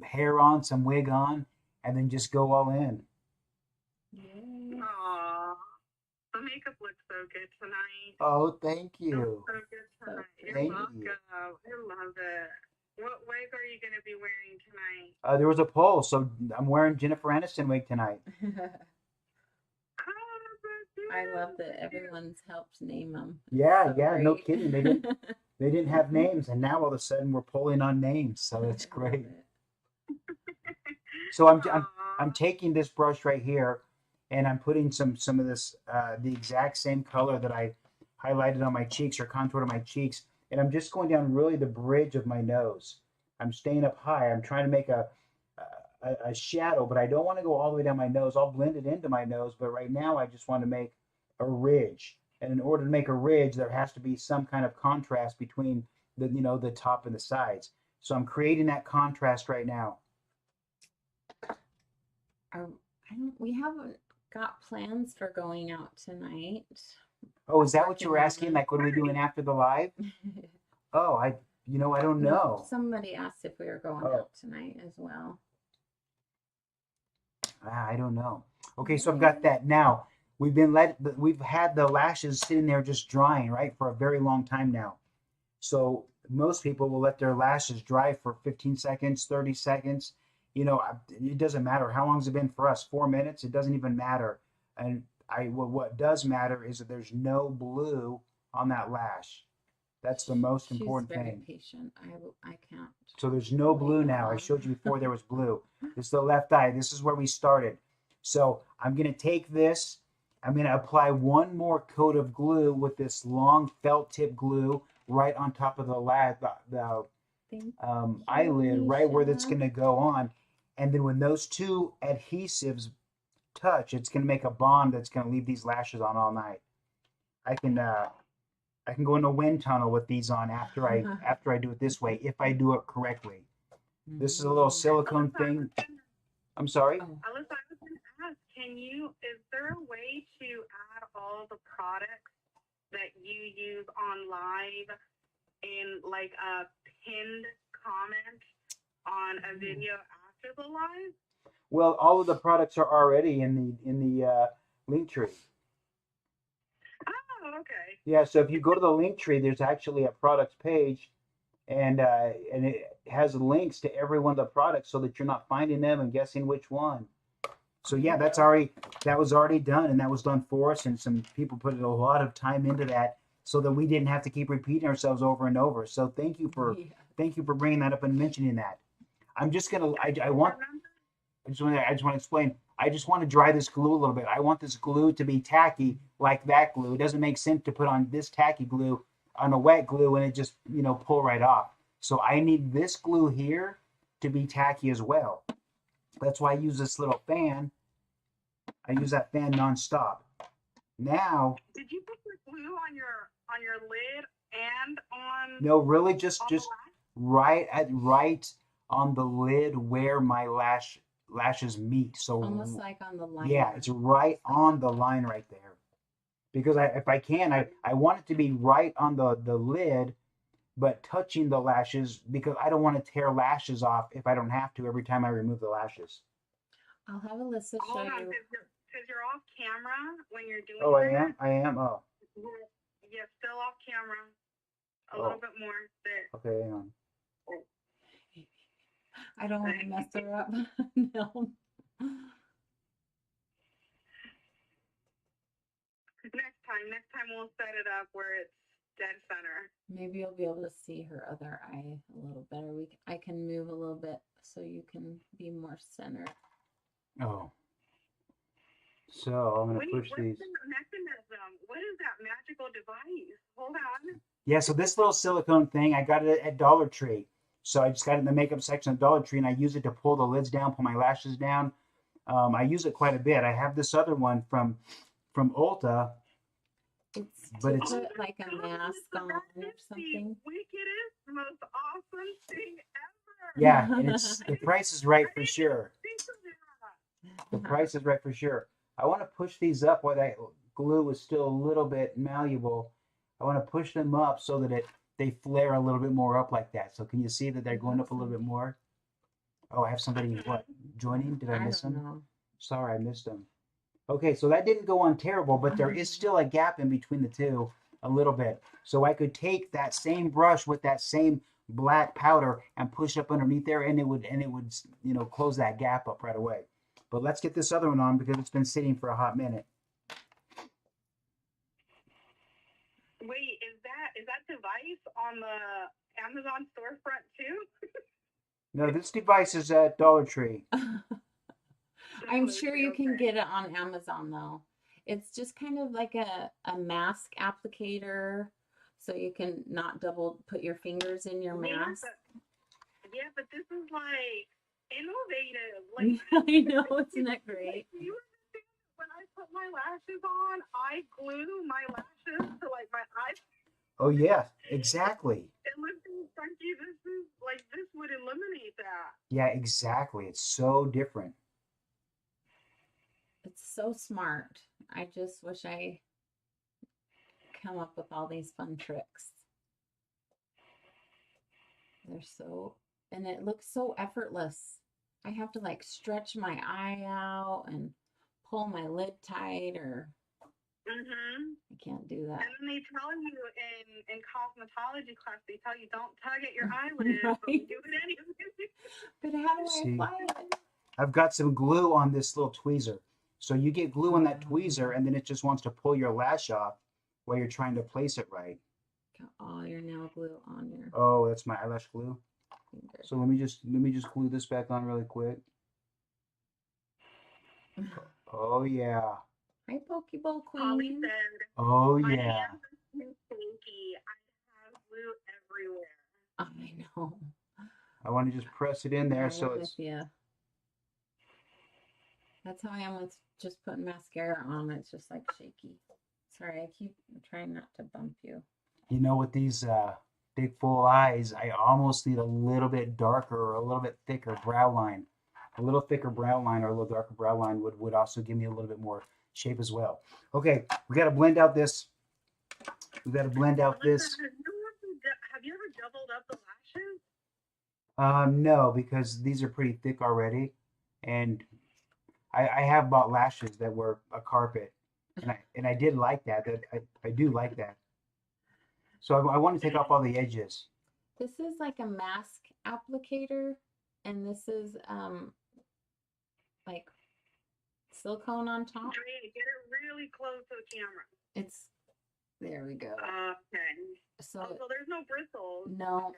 hair on, some wig on, and then just go all in. Yes. Aw, the makeup looks so good tonight. Oh, thank It looks you. so good tonight. You're Thank welcome. you. I love it. What wig are you going to be wearing tonight? There was a poll, so I'm wearing Jennifer Aniston wig tonight. Oh, that's I love cute. that everyone's helped name them. Yeah, So yeah, no great. kidding. They didn't have names, and now all of a sudden we're pulling on names, so it's I love great. it. So Aw. I'm taking this brush right here, and I'm putting some of this the exact same color that I highlighted on my cheeks or contoured on my cheeks, and I'm just going down really the bridge of my nose. I'm staying up high. I'm trying to make a shadow, but I don't want to go all the way down my nose. I'll blend it into my nose, but right now I just want to make a ridge. And in order to make a ridge, there has to be some kind of contrast between the top and the sides. So I'm creating that contrast right now. We haven't got plans for going out tonight. Oh, is that what you were Working on asking? them. Like, what are we doing after the live? Oh, I don't No, know. somebody asked if we were going Oh. out tonight as well. I don't know. Okay, so I've got that now. We've had the lashes sitting there just drying, right, for a very long time now. So most people will let their lashes dry for 15 seconds, 30 seconds. It doesn't matter how long has it been for us. 4 minutes, it doesn't even matter. And what does matter is that there's no blue on that lash. That's the most She's important very thing. patient. I can't. So there's no wait blue that now. I long. showed you before there was blue. This is the left eye. This is where we started. So I'm going to take this. I'm going to apply one more coat of glue with this long felt tip glue right on top of the Thank eyelid, right where that's Alicia. going to go on. And then when those two adhesives touch, it's going to make a bond that's going to leave these lashes on all night. I can go in a wind tunnel with these on after I do it this way, if I do it correctly. This is a little silicone thing. I'm sorry. Oh, Alyssa, I was going to ask, is there a way to add all the products that you use on live in like a pinned comment on a video after the live? Well, all of the products are already in the link tree. Oh, okay. Yeah, so if you go to the link tree, there's actually a products page, and it has links to every one of the products so that you're not finding them and guessing which one. So yeah, that was already done, and that was done for us, and some people put a lot of time into that so that we didn't have to keep repeating ourselves over and over. So thank you for bringing that up and mentioning that. I'm just gonna I just want to explain. I just want to dry this glue a little bit. I want this glue to be tacky like that glue. It doesn't make sense to put on this tacky glue on a wet glue and it just pull right off. So I need this glue here to be tacky as well. That's why I use this little fan. I use that fan nonstop. Now, did you put the glue on your lid and on? no, really just right on the lid where my lashes meet. So almost like on the line. yeah, it's right on the line right there. Because if I can, I want it to be right on the lid, but touching the lashes, because I don't want to tear lashes off if I don't have to every time I remove the lashes. I'll have Alyssa show Hold on. you. because you're off camera when you're doing Oh, I that. am. I am. Oh, Yeah, still off camera. A Oh. little bit more. There. okay. Hang on. I don't want to mess her up. No. Next time we'll set it up where it's dead center. Maybe you'll be able to see her other eye a little better. I can move a little bit so you can be more centered. Oh. So I'm gonna push what's these. the mechanism? What is that magical device? Hold on. Yeah. So this little silicone thing, I got it at Dollar Tree. So I just got it in the makeup section of Dollar Tree, and I use it to pull the lids down, pull my lashes down. I use it quite a bit. I have this other one from Ulta. It's But to it's- put like a mask on or something. The wickedest, most awesome thing ever. Yeah, and it's the price is right for sure. Think of that. The price is right for sure. I want to push these up while that glue is still a little bit malleable. I want to push them up so that they flare a little bit more up like that. So can you see that they're going up a little bit more? Oh, I have somebody joining? Did I miss don't them? know. Sorry, I missed them. Okay, so that didn't go on terrible, but there is still a gap in between the two a little bit. So I could take that same brush with that same black powder and push up underneath there, and it would close that gap up right away. But let's get this other one on because it's been sitting for a hot minute. Wait, is that device on the Amazon storefront too? No, this device is at Dollar Tree. I'm sure you can get it on Amazon though. It's just kind of like a mask applicator, so you can not double put your fingers in your mask. Yeah, but this is like innovative. I know, isn't that great? When I put my lashes on, I glue my lashes to like my eyes. Oh yeah, exactly. It looks so funky. This would eliminate that. Yeah, exactly. It's so different. It's so smart. I just wish I come up with all these fun tricks. They're so, and it looks so effortless. I have to like stretch my eye out and pull my lid tight, or I can't do that. And then they tell you in cosmetology class, they tell you don't tug at your eyelids, but Right. do it anyway. But how do I See, apply it? I've got some glue on this little tweezer. So you get glue on that tweezer, and then it just wants to pull your lash off while you're trying to place it right. Got all your nail glue on your Oh, that's my eyelash glue. finger. So let me just glue this back on really quick. Oh yeah. Hi, Pokeball Holly Queen. said, Oh my yeah. hands are too stinky. I have glue everywhere. I know. I want to just press it in there I'm so with it's you. That's how I am with just putting mascara on. It's just like shaky. Sorry, I keep trying not to bump you. with these big full eyes, I almost need a little bit darker or a little bit thicker brow line. A little thicker brow line or a little darker brow line would also give me a little bit more shape as well. Okay, we got to blend out this. We got to blend out this. Have you ever doubled up the lashes? No, because these are pretty thick already, and I have bought lashes that were a carpet, and I did like that. I do like that. So I want to take off all the edges. This is like a mask applicator, and this is like silicone on top. Get it really close to the camera. It's there we go. Okay. So So there's no bristles. no,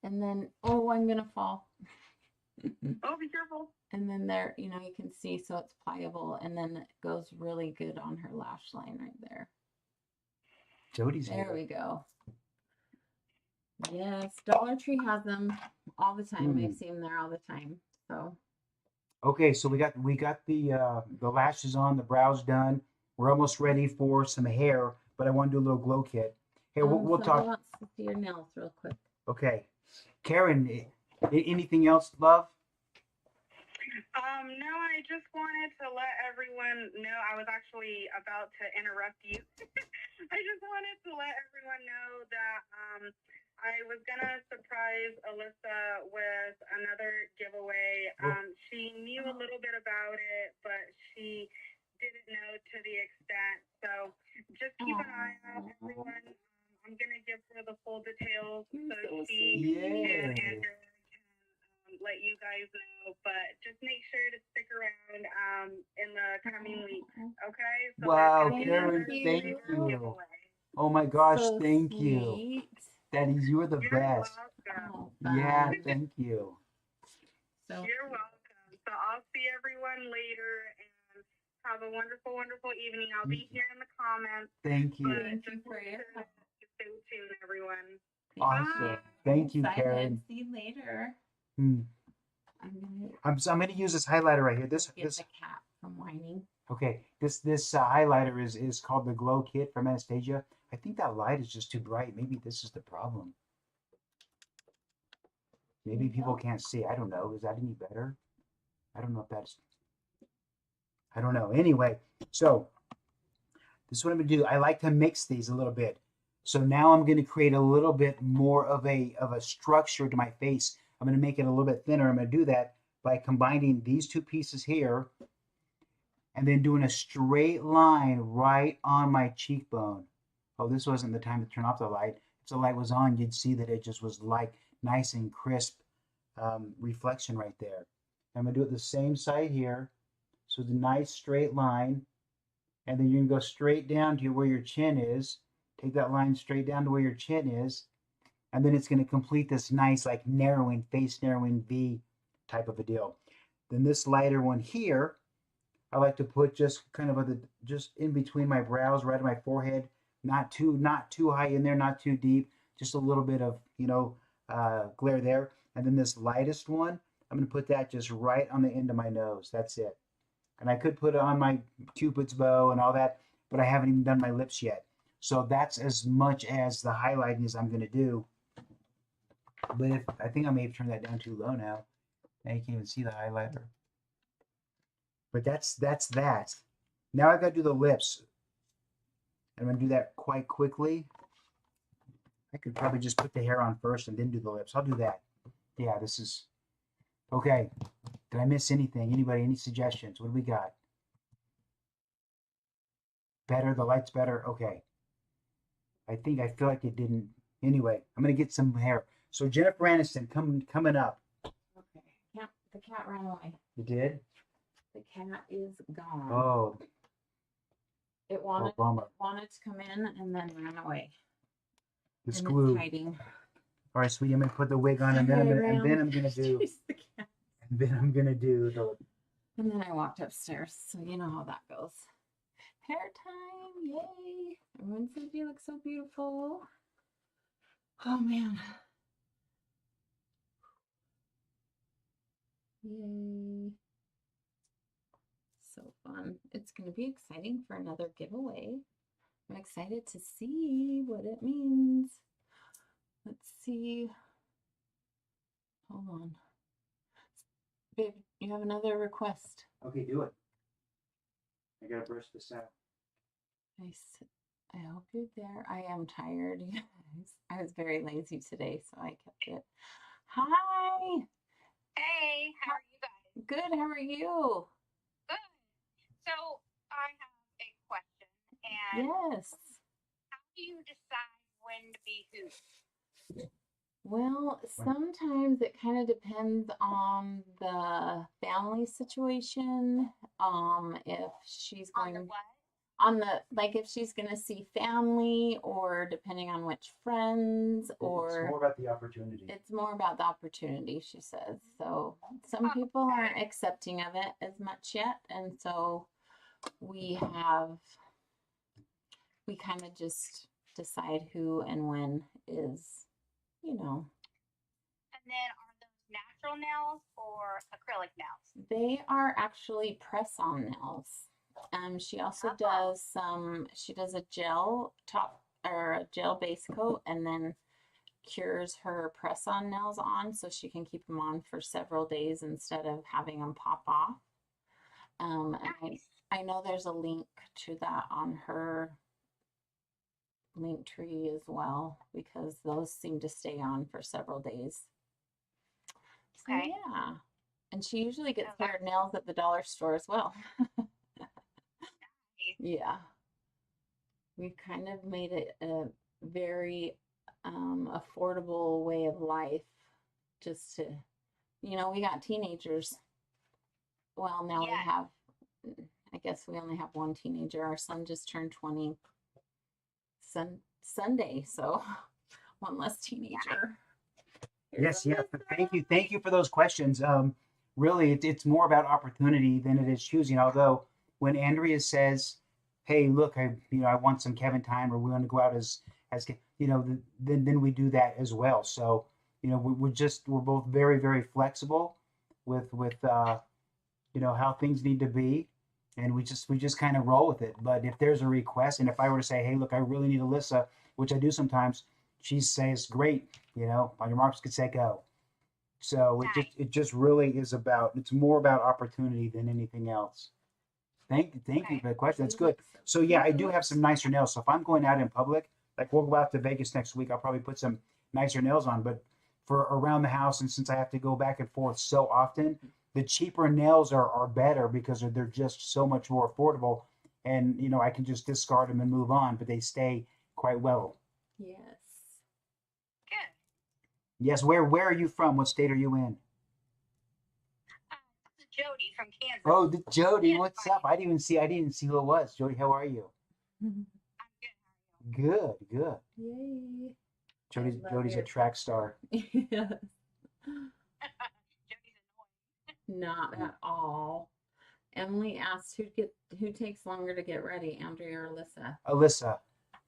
and then I'm gonna fall. Oh, be careful. And then there, you can see, so it's pliable, and then it goes really good on her lash line right there. Jody's There here. we go. Yes, Dollar Tree has them all the time. I see them there all the time. So Okay, so we got the lashes on, the brows done. We're almost ready for some hair, but I want to do a little glow kit. Here, we'll somebody talk. wants to see your nails real quick. Okay, Karen, anything else, love? No, I just wanted to let everyone know. I was actually about to interrupt you. I just wanted to let everyone know that I was gonna surprise Allyssa with another giveaway. She knew a little bit about it, but she didn't know to the extent. So just keep an eye out, everyone. I'm gonna give her the full details You're so so she sweet. and Yay. Andrew can let you guys know. But just make sure to stick around in the coming weeks. Okay? So Wow, there's gonna be Karen, another thank bigger you. giveaway. Oh my gosh, So thank you. sweet. Daddy, you are the You're best. welcome. Oh, Yeah, fun. thank you. So You're welcome. So I'll see everyone later and have a wonderful, wonderful evening. I'll be here in the comments, Thank you. but thank you just for your make sure to stay tuned, everyone. Awesome. Bye. Thank you, excited. Karen. See you later. Hmm. I'm I'm gonna use this highlighter right here. gonna get This the cat from whining. okay. This highlighter is called the Glow Kit from Anastasia. I think that light is just too bright. Maybe this is the problem. Maybe people can't see. I don't know. Is that any better? I don't know if that's. I don't know. Anyway, so this is what I'm gonna do. I like to mix these a little bit. So now I'm gonna create a little bit more of a structure to my face. I'm gonna make it a little bit thinner. I'm gonna do that by combining these two pieces here and then doing a straight line right on my cheekbone. Oh, this wasn't the time to turn off the light. If the light was on, you'd see that it just was like nice and crisp reflection right there. I'm gonna do it the same side here. So the nice straight line, and then you're gonna go straight down to where your chin is. Take that line straight down to where your chin is, and then it's gonna complete this nice like narrowing, face narrowing V type of a deal. Then this lighter one here, I like to put just kind of just in between my brows, right on my forehead, not too high in there, not too deep, just a little bit of glare there. And then this lightest one, I'm gonna put that just right on the end of my nose. That's it. And I could put it on my Cupid's bow and all that, but I haven't even done my lips yet. So that's as much as the highlighting as I'm gonna do. But I think I may have turned that down too low now. Now you can't even see the highlighter. But that's that. Now I gotta do the lips. I'm gonna do that quite quickly. I could probably just put the hair on first and then do the lips. I'll do that. Yeah, this is okay. Did I miss anything? Anybody, any suggestions? What do we got? Better, the light's better. Okay. I feel like it didn't. Anyway, I'm gonna get some hair. So Jennifer Aniston coming up. Okay. Yeah, the cat ran away. You did? The cat is gone. Oh, It wanted bummer. to come in and then ran away. It's And glue. it's hiding. All right, sweetie, I'm gonna put the wig on, and then I'm gonna do, Chase the cat. and then I'm gonna do the. And then I walked upstairs, so you know how that goes. Hair time, yay! Everyone said you look so beautiful. Oh man. Yay. So fun. It's going to be exciting for another giveaway. I'm excited to see what it means. Let's see. Hold on. Babe, you have another request. Okay, do it. I gotta brush this out. I hope you're there. I am tired, you guys. I was very lazy today, so I kept it. Hi. Hey, how are you guys? Good. How are you? Good. So I have a question, and Yes. how do you decide when to be who? Well, sometimes it kind of depends on the family situation. If she's On the going what? on the like if she's going to see family, or depending on which friends, It's or more about the opportunity. it's more about the opportunity, she says. So some people aren't accepting of it as much yet, and so we kind of just decide who and when is, And then are those natural nails or acrylic nails? they are actually press-on nails. She also does she does a gel top or a gel base coat, and then cures her press-on nails on so she can keep them on for several days instead of having them pop off. And I know there's a link to that on her link tree as well, because those seem to stay on for several days. So Okay. yeah. And she usually gets pair of nails at the dollar store as well. Yeah. We've kind of made it a very affordable way of life just to, we got teenagers. Well, now we Yes. have, I guess we only have one teenager. Our son just turned 20 Sunday, so one less teenager. Yes, yeah. Thank you for those questions. Really, it's more about opportunity than it is choosing. Although when Andrea says, "Hey, look, I want some Kevin time, or we want to go out then we do that as well." So, we're both very very flexible with how things need to be, and we just kind of roll with it. But if there's a request, and if I were to say, "Hey, look, I really need Alyssa," which I do sometimes, she says, "Great, on your marks, get set, go." So Nice. it just really is it's more about opportunity than anything else. Thank you Okay. for the question. That's She good. looks so So yeah, I do cute. have some nicer nails. So if I'm going out in public, like we'll go out to Vegas next week, I'll probably put some nicer nails on. But for around the house, and since I have to go back and forth so often, the cheaper nails are better because they're just so much more affordable, and I can just discard them and move on, but they stay quite well. Yes. Good. Yes, where are you from? What state are you in? This is Jody from Kansas. Oh, Jody, Yes, what's buddy. up? I didn't see who it was. Jody, how are you? I'm good. Good, good. Yay. Love Jody's a your track star. Yes. Jody's annoying. Not at all. Emily asked who takes longer to get ready, Andrea or Alyssa. Alyssa.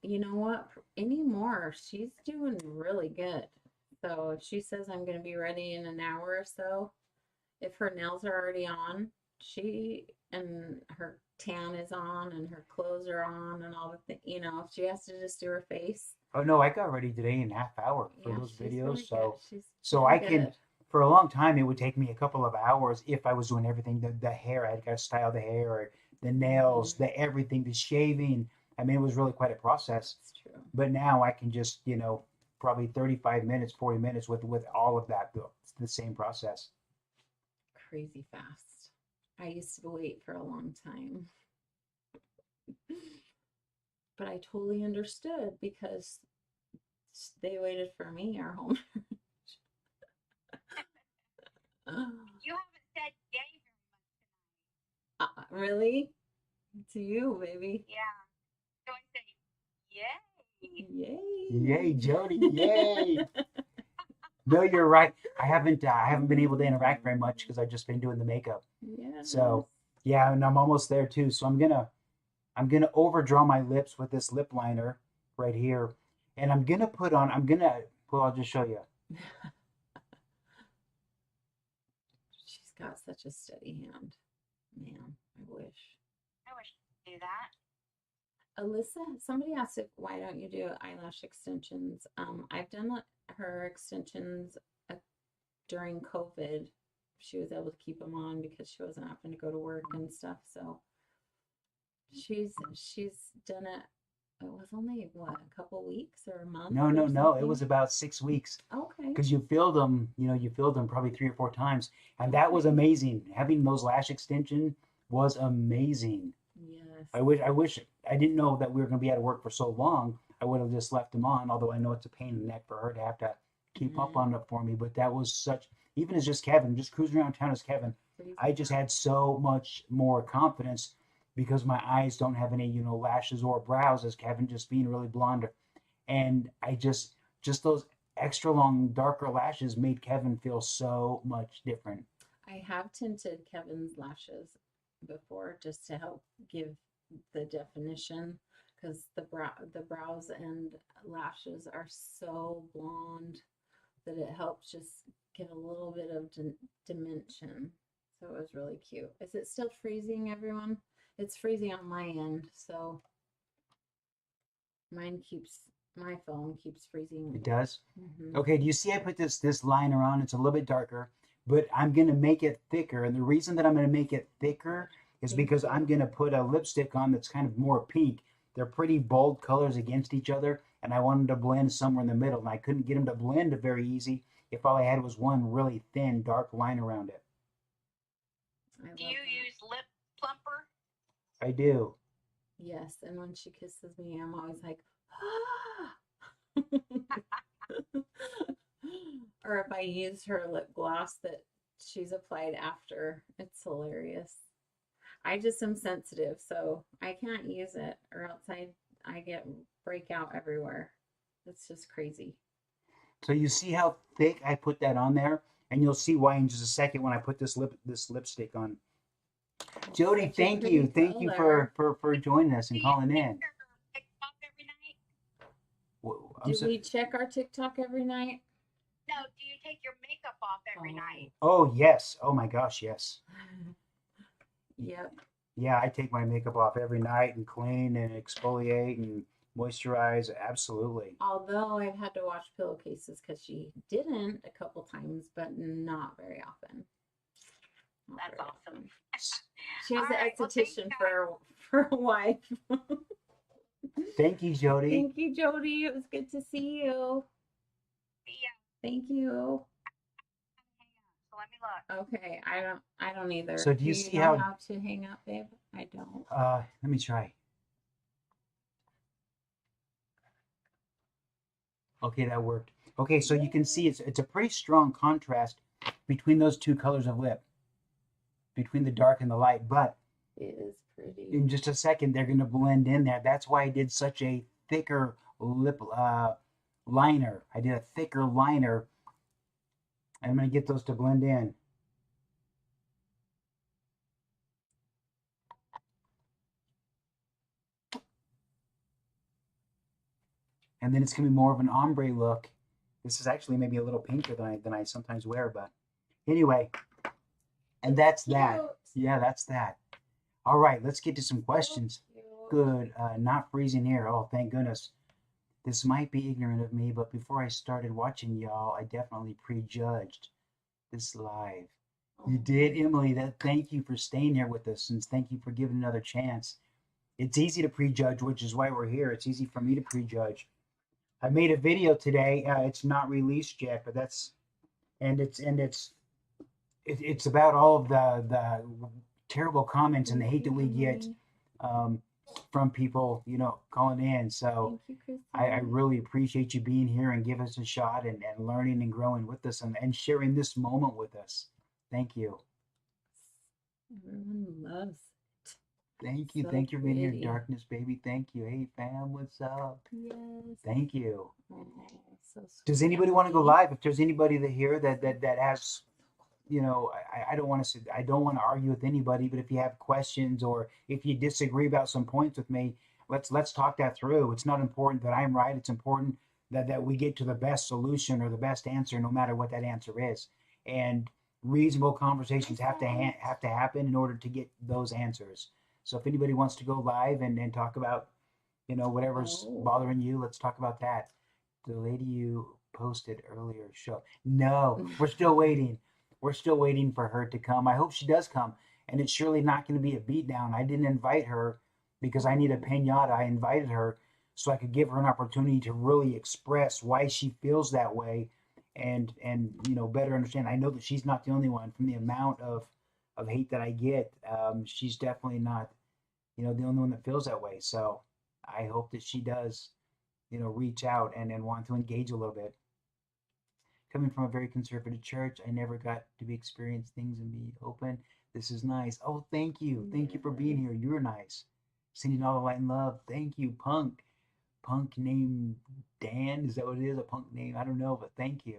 You know what? Anymore, she's doing really good. So if she says I'm going to be ready in an hour or so, if her nails are already on, she and her tan is on and her clothes are on and all the things, if she has to just do her face, Oh no, I got ready today in a half hour for yeah, those she's videos. really good. She's So doing I can good. for a long time it would take me a couple of hours if I was doing everything. The hair, I had to style the hair, or the nails, Mhm. the everything, the shaving. I mean, it was really quite a process. It's true. But now I can just, probably 35 minutes, 40 minutes with all of that, the same process. Crazy fast. I used to wait for a long time. But I totally understood because they waited for me, our home. You haven't said yay Really? To you, baby. yeah. So I say yay. Yay. Yay, Jody! Yay! No, you're right. I haven't been able to interact very much because I've just been doing the makeup. Yes. So yeah, and I'm almost there too. So I'm gonna overdraw my lips with this lip liner right here, and well, I'll just show you. She's got such a steady hand. Man, I wish. I wish I could do that. Alyssa, somebody asked if why don't you do eyelash extensions? I've done her extensions during COVID. She was able to keep them on because she wasn't having to go to work and stuff. So she's done it. It was only what, a couple weeks or a month No, or no, no. It something. was about 6 weeks Okay. because you filled them probably 3 or 4 times, and that was amazing. Having those lash extension was amazing. Yes. I wish I didn't know that we were going to be out of work for so long. I would have just left them on, although I know it's a pain in the neck for her to have to keep up on it for me. But that was even as just Kevin, just cruising around town as Kevin, I just had so much more confidence because my eyes don't have any, lashes or brows as Kevin, just being really blonde. And I just those extra long, darker lashes made Kevin feel so much different. I have tinted Kevin's lashes before just to help give the definition because the brows and lashes are so blonde that it helps just give a little bit of dimension. So it was really cute. Is it still freezing, everyone? It's freezing on my end, so my phone keeps freezing. It does. Mhm. Okay, do you see I put this liner on? It's a little bit darker, but I'm gonna make it thicker. And the reason that I'm gonna make it thicker is Thank because you. I'm gonna put a lipstick on that's kind of more pink. They're pretty bold colors against each other, and I wanted to blend somewhere in the middle, and I couldn't get them to blend very easy if all I had was one really thin, dark line around it. I Do love you that. use lip plumper? I do. Yes, and when she kisses me, I'm always like, or if I use her lip gloss that she's applied after, it's hilarious. I just am sensitive, so I can't use it, or else I get breakout everywhere. It's just crazy. So you see how thick I put that on there, and you'll see why in just a second when I put this lipstick on. It's Jody, such a thank pretty you, thank you color. for joining us Do and you calling take in. your TikTok every night? I'm Do so, we check our TikTok every night? No, do you take your makeup off every night? oh yes, oh my gosh, yes. Yep. Yeah, I take my makeup off every night and clean and exfoliate and moisturize. Absolutely. Although I've had to wash pillowcases because she didn't a couple times, but not very often. Not That's very awesome. often. She was All right, an well, thank esthetician you, for a wife. Thank you, Jody. Thank you, Jody. It was good to see you. See ya. Thank you. Hang on. So let me look. Okay, I don't either. So do you see how to hang up, babe? I don't. let me try. Okay, that worked. Okay, so you can see it's a pretty strong contrast between those two colors of lip, between the dark and the light, but It is pretty. in just a second they're going to blend in there. That's why I did such a thicker lip liner. I did a thicker liner. I'm going to get those to blend in. And then it's going to be more of an ombre look. This is actually maybe a little pinker than I sometimes wear, but anyway, and that's that. Yeah, that's that. All right, let's get to some questions. Good. Not freezing here. Oh, thank goodness. This might be ignorant of me, but before I started watching y'all, I definitely prejudged this live. You did, Emily. Thank you for staying here with us, and thank you for giving another chance. It's easy to prejudge, which is why we're here. It's easy for me to prejudge. I made a video today. It's not released yet, but it's about all of the terrible comments and the hate that we get from people, calling in. So I really appreciate you being here and give us a shot and learning and growing with us and sharing this moment with us. Thank you. Everyone loves it. Thank you. So Thank you for being here, pretty. Darkness, baby. Thank you. Hey, fam, what's up? Yes. Thank you. Oh, so Does sweet. anybody want to go live? If there's anybody that here that has, I don't want to argue with anybody, but if you have questions or if you disagree about some points with me, let's talk that through. It's not important that I'm right. It's important that we get to the best solution or the best answer, no matter what that answer is. And reasonable conversations have to happen in order to get those answers. So if anybody wants to go live and talk about, whatever's bothering you, let's talk about that. The lady you posted earlier show. No, we're still waiting. We're still waiting for her to come. I hope she does come. And it's surely not going to be a beatdown. I didn't invite her because I need a pinata. I invited her so I could give her an opportunity to really express why she feels that way and better understand. I know that she's not the only one. From the amount of hate that I get, she's definitely not, the only one that feels that way. So I hope that she does, reach out and want to engage a little bit. Coming from a very conservative church, I never got to experience things and be open. This is nice. Oh, thank you. Thank you for being here. You're nice. Sending all the light and love. Thank you, Punk. Punk named Dan. Is that what it is? A punk name? I don't know, but thank you.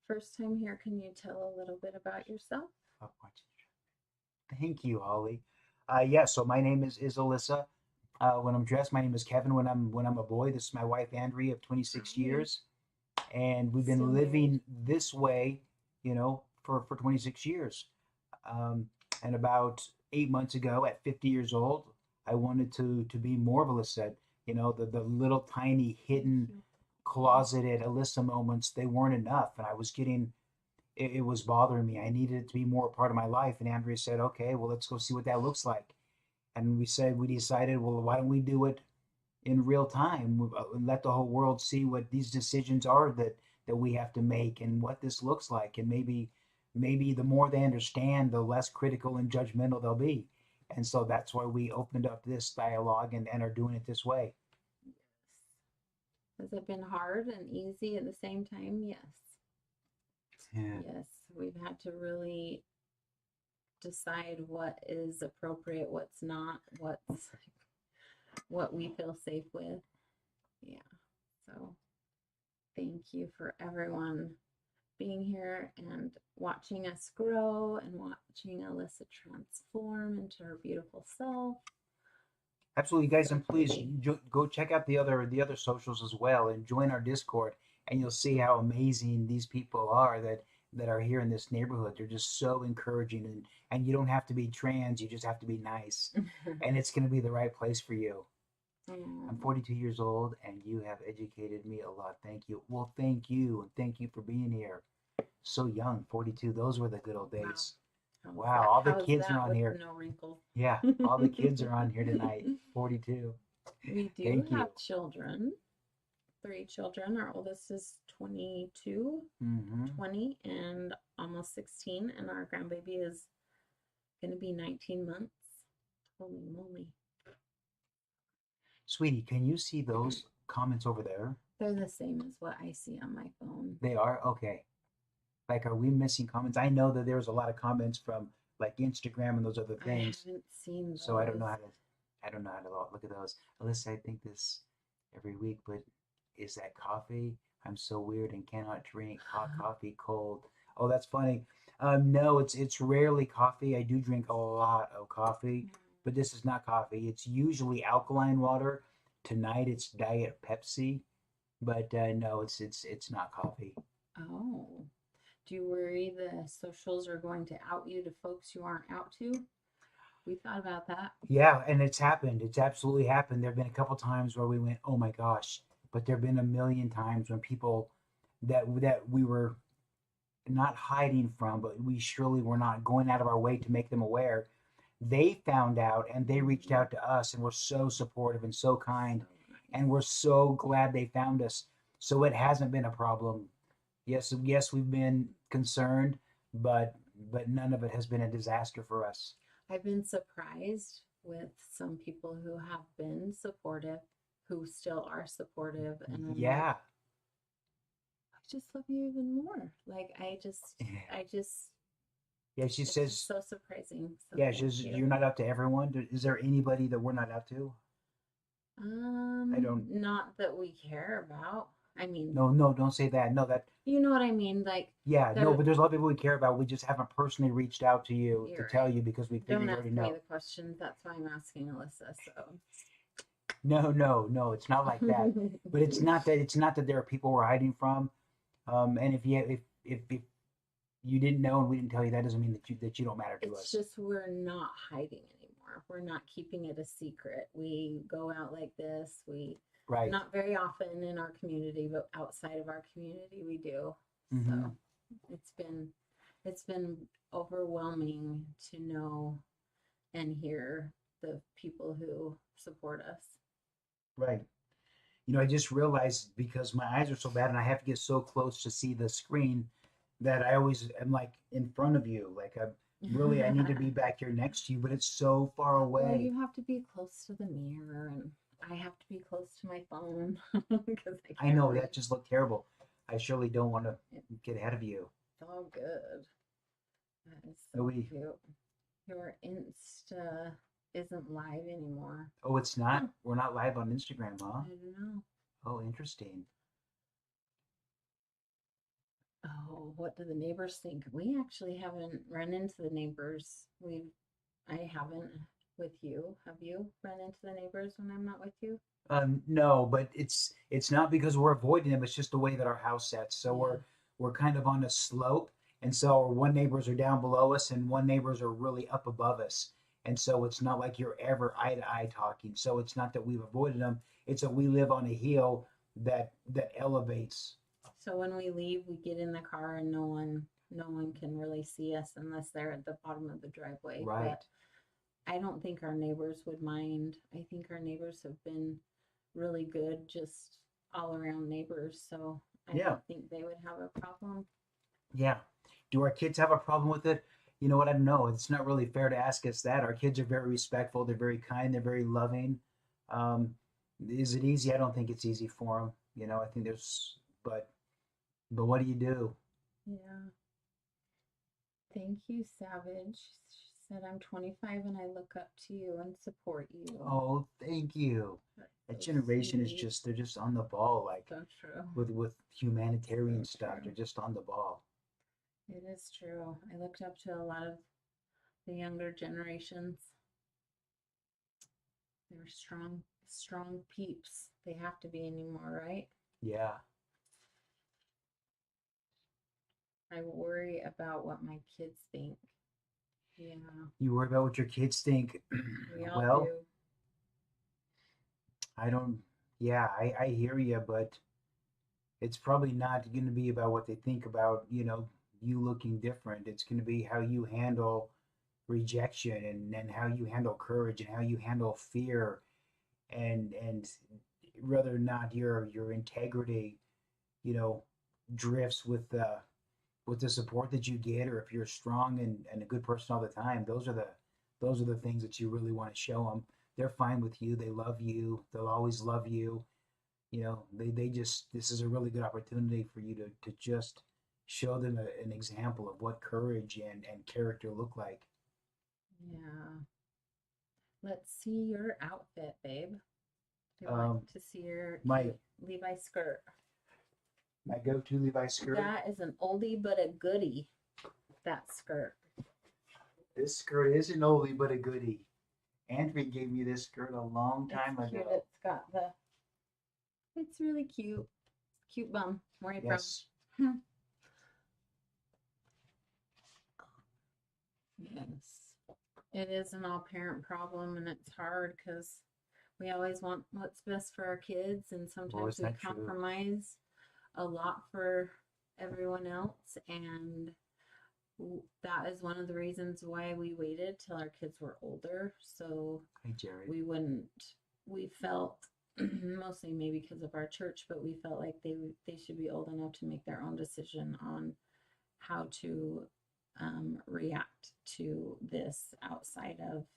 First time here, can you tell a little bit about yourself? Oh, thank you, Holly. Yeah, so my name is Allyssa. When I'm dressed, my name is Kevin. When I'm a boy, this is my wife Andrea of 26 years, and we've been living this way, for 26 years. And about 8 months ago, at 50 years old, I wanted to be more of Allyssa. The little tiny hidden closeted Allyssa moments, they weren't enough, and I was getting it was bothering me. I needed it to be more a part of my life. And Andrea said, okay, well, let's go see what that looks like. And we decided, well, why don't we do it in real time and let the whole world see what these decisions are that we have to make and what this looks like. And maybe the more they understand, the less critical and judgmental they'll be. And so that's why we opened up this dialogue and are doing it this way. Yes. Has it been hard and easy at the same time? Yes. Yeah. Yes. We've had to really decide what is appropriate, what's not, what we feel safe with. Yeah. So thank you for everyone being here and watching us grow and watching Allyssa transform into her beautiful self. Absolutely, guys, So and please pretty. go check out the other socials as well, and join our Discord, and you'll see how amazing these people are that are here in this neighborhood. They're just so encouraging, and you don't have to be trans; you just have to be nice, and it's going to be the right place for you. I'm 42 years old, and you have educated me a lot. Thank you. Well, thank you, and thank you for being here. So young, 42. Those were the good old Wow. days. Wow, all the kids are on with here. no wrinkles? Yeah, all the kids are on here tonight. 42. We do Thank you. have children, 3 children. Our oldest is 22, Mm-hmm. 20, and almost 16, and our grandbaby is going to be 19 months. Holy moly. Sweetie, can you see those comments over there? They're the same as what I see on my phone. They are? Okay. Like, are we missing comments? I know that there's a lot of comments from like Instagram and those other I things. haven't seen those. So I don't know how to look at those. Alyssa, I think this every week, but is that coffee? I'm so weird and cannot drink hot coffee cold. Oh, that's funny. No, it's rarely coffee. I do drink a lot of coffee, but this is not coffee. It's usually alkaline water. Tonight it's Diet Pepsi, but no, it's not coffee. Oh. Do you worry the socials are going to out you to folks you aren't out to? We thought about that. Yeah, and it's happened. It's absolutely happened. There have been a couple times where we went, "Oh my gosh," but there have been a million times when people that we were not hiding from, but we surely were not going out of our way to make them aware. They found out and they reached out to us and were so supportive and so kind, So nice. and we're so glad they found us. So it hasn't been a problem. Yes, we've been concerned, but none of it has been a disaster for us. I've been surprised with some people who have been supportive, who still are supportive, and I'm like, Yeah. I just love you even more. Like I just Yeah, she it's just says, so surprising. So yeah, thank she says, you. you're not out to everyone. Is there anybody that we're not out to? I don't. Not that we care about. I mean, No, don't say that. No, that. you know what I mean? Like, Yeah, no, that but there's a lot of people we care about. We just haven't personally reached out to you to you're tell right. you because we figure Don't you ask already me know. the questions. That's why I'm asking Allyssa. So, No, it's not like that. But it's not that there are people we're hiding from. And if you didn't know and we didn't tell you, that doesn't mean that you don't matter to it's us. just we're not hiding anymore. We're not keeping it a secret. We go out like this. We Right. not very often in our community, but outside of our community we do. Mhm. So it's been overwhelming to know and hear the people who support us. Right. You know, I just realized because my eyes are so bad and I have to get so close to see the screen that I always am like in front of you. Like I need to be back here next to you, but it's so far Well, away. you have to be close to the mirror, and I have to be close to my phone because I can't know read. that just looked terrible. I surely don't want to get ahead of you. It's all good. That is No, so cute. Your Insta isn't live anymore. Oh, it's not? Huh. We're not live on Instagram, huh? I don't know. Oh, interesting. Oh, what do the neighbors think? We actually haven't run into the neighbors. I haven't with you. Have you run into the neighbors when I'm not with you? No, but it's not because we're avoiding them. It's just the way that our house sets. So Yeah. we're kind of on a slope, and so one neighbors are down below us, and one neighbors are really up above us. And so it's not like you're ever eye to eye talking. So it's not that we've avoided them. It's that we live on a hill that elevates. So when we leave, we get in the car and no one can really see us unless they're at the bottom of the driveway. Right. But I don't think our neighbors would mind. I think our neighbors have been really good, just all around neighbors. So I Yeah. don't think they would have a problem. Yeah. Do our kids have a problem with it? You know what? I don't know. It's not really fair to ask us that. Our kids are very respectful. They're very kind. They're very loving. Um, is it easy? I don't think it's easy for them. You know, I think there's, but what do you do? Yeah. Thank you, Savage. She said, I'm 25 and I look up to you and support you. Oh, thank you. That's That so generation is sweet. they're just on the ball, like So true. with humanitarian So stuff. true. They're just on the ball. It is true. I looked up to a lot of the younger generations. They were strong peeps. They have to be anymore, right? Yeah. I worry about what my kids think. Yeah, You worry about what your kids think. we all Well, do. I don't. Yeah, I hear you, but it's probably not going to be about what they think about, you looking different. It's going to be how you handle rejection and how you handle courage and how you handle fear and whether or not your integrity, you know, drifts with the support that you get, or if you're strong and a good person all the time. Those are the things that you really want to show them. They're fine with you. They love you. They'll always love you. They just, this is a really good opportunity for you to just show them an example of what courage and character look like. Yeah. Let's see your outfit, babe. I'd Um, like to see your my cute Levi skirt. my go-to Levi skirt. That is an oldie but a goodie, that skirt. This skirt is an oldie but a goodie. Andrea gave me this skirt a long time It's cute. ago. It's really cute. Cute bum. Where are you Yes. from? Yes. It is an all parent problem, and it's hard because we always want what's best for our kids, and Well, sometimes is we that true? compromise a lot for everyone else, and that is one of the reasons why we waited till our kids were older, so Hey, Jared. we felt mostly maybe because of our church, but we felt like they should be old enough to make their own decision on how to react to this outside of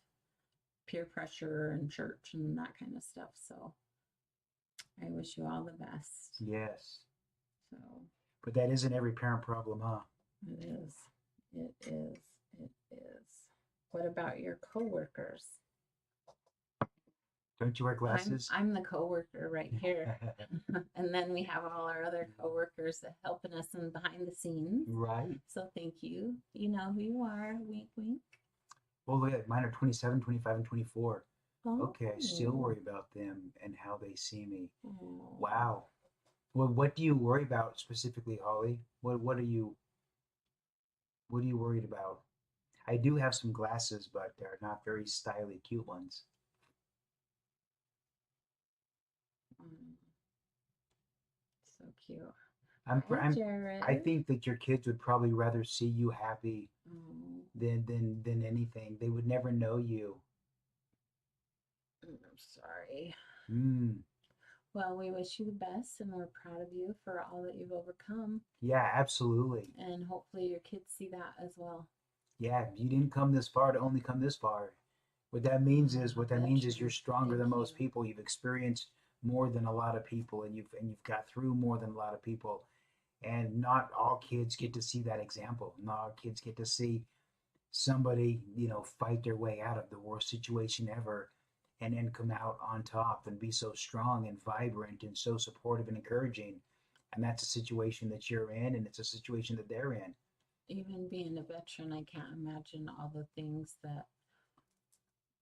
peer pressure and church and that kind of stuff. So I wish you all the best. Yes. So But that isn't every parent problem, huh? it is. It is. It is. What about your coworkers? Don't you wear glasses? I'm the coworker right here. And then we have all our other coworkers that helping us in behind the scenes. Right. So thank you. You know who you are. Wink, wink. Well, look at mine are 27, 25, and 24. Oh. Okay, I still worry about them and how they see me. Oh. Wow. Well, what do you worry about specifically, Holly? What are you worried about? I do have some glasses, but they're not very stylish, cute ones. So cute. I'm, Hi, I'm Jared. I think that your kids would probably rather see you happy Oh, than anything. They would never know you. I'm sorry. Mm. Well, we wish you the best and we're proud of you for all that you've overcome. Yeah, absolutely. And hopefully your kids see that as well. Yeah, you didn't come this far to only come this far. What that means is That's you're true. stronger than Thank most you. people. You've experienced more than a lot of people, and you've got through more than a lot of people. And not all kids get to see that example. Not all kids get to see somebody, fight their way out of the worst situation ever and then come out on top and be so strong and vibrant and so supportive and encouraging. And that's a situation that you're in, and it's a situation that they're in. Even being a veteran, I can't imagine all the things that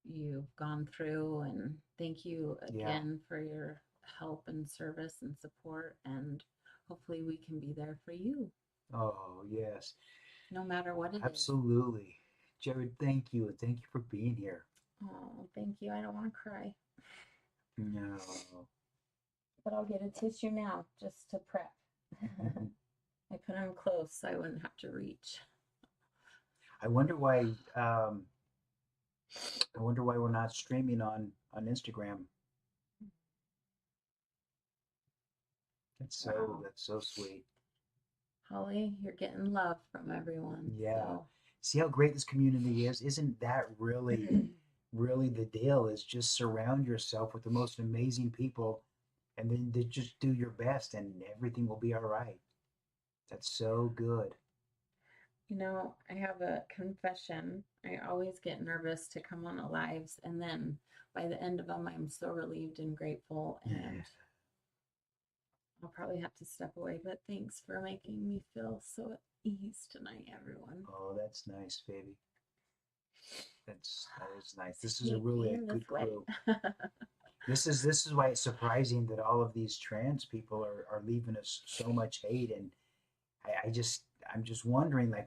you've gone through. And thank you Yeah. again for your help and service and support. And hopefully we can be there for you Oh, yes. no matter what it is. Absolutely. Jared, thank you. And thank you for being here. Oh, thank you. I don't want to cry, No. but I'll get a tissue now just to prep. I put them close so I wouldn't have to reach. I wonder why we're not streaming on Instagram. Wow. That's so sweet. Holly, you're getting love from everyone. Yeah. So. See how great this community is? Isn't that really, really the deal? Is just surround yourself with the most amazing people and then just do your best and everything will be all right. That's so good. You know, I have a confession. I always get nervous to come on a lives, and then by the end of them, I'm so relieved and grateful, and I'll probably have to step away. But thanks for making me feel so at ease tonight, everyone. Oh, that's nice, baby. That is nice. This is a Hate really a being good this way. crew. This is why it's surprising that all of these trans people are leaving us so much hate, and I'm just wondering like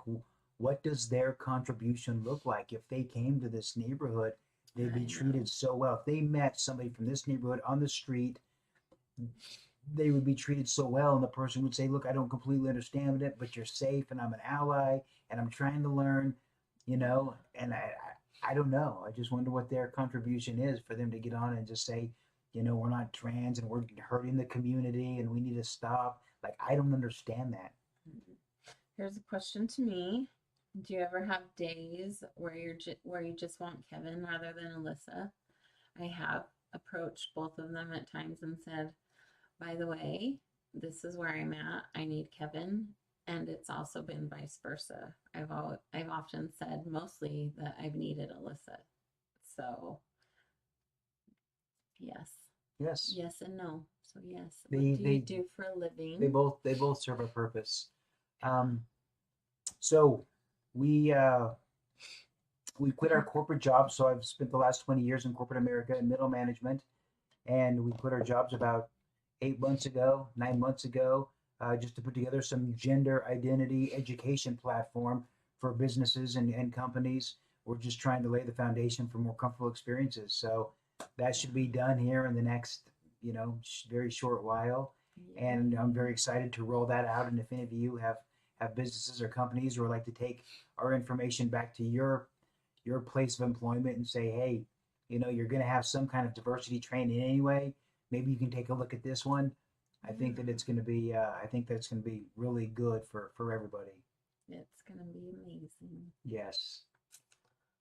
what does their contribution look like if they came to this neighborhood? They'd I be know. treated so well. If they met somebody from this neighborhood on the street, they would be treated so well, and the person would say, "Look, I don't completely understand it, but you're safe, and I'm an ally, and I'm trying to learn," And I don't know. I just wonder what their contribution is for them to get on and just say, we're not trans and we're hurting the community and we need to stop. Like I don't understand that. Here's a question to me. Do you ever have days where where you just want Kevin rather than Alyssa? I have approached both of them at times and said, by the way, this is where I'm at. I need Kevin. And it's also been vice versa. I've often said mostly that I've needed Alyssa. So yes. Yes. Yes and no. So yes. They What do you they do for a living? they both serve a purpose. Um, so we quit our corporate jobs. So I've spent the last 20 years in corporate America in middle management, and we quit our jobs about 8 months ago, 9 months ago, just to put together some gender identity education platform for businesses and companies. We're just trying to lay the foundation for more comfortable experiences. So that should be done here in the next, very short while. And I'm very excited to roll that out. And if any of you have businesses or companies or would like to take our information back to your place of employment and say, hey, you're going to have some kind of diversity training anyway. Maybe you can take a look at this one. I think that it's going to be. I think that it's going to be really good for everybody. It's gonna be amazing. Yes.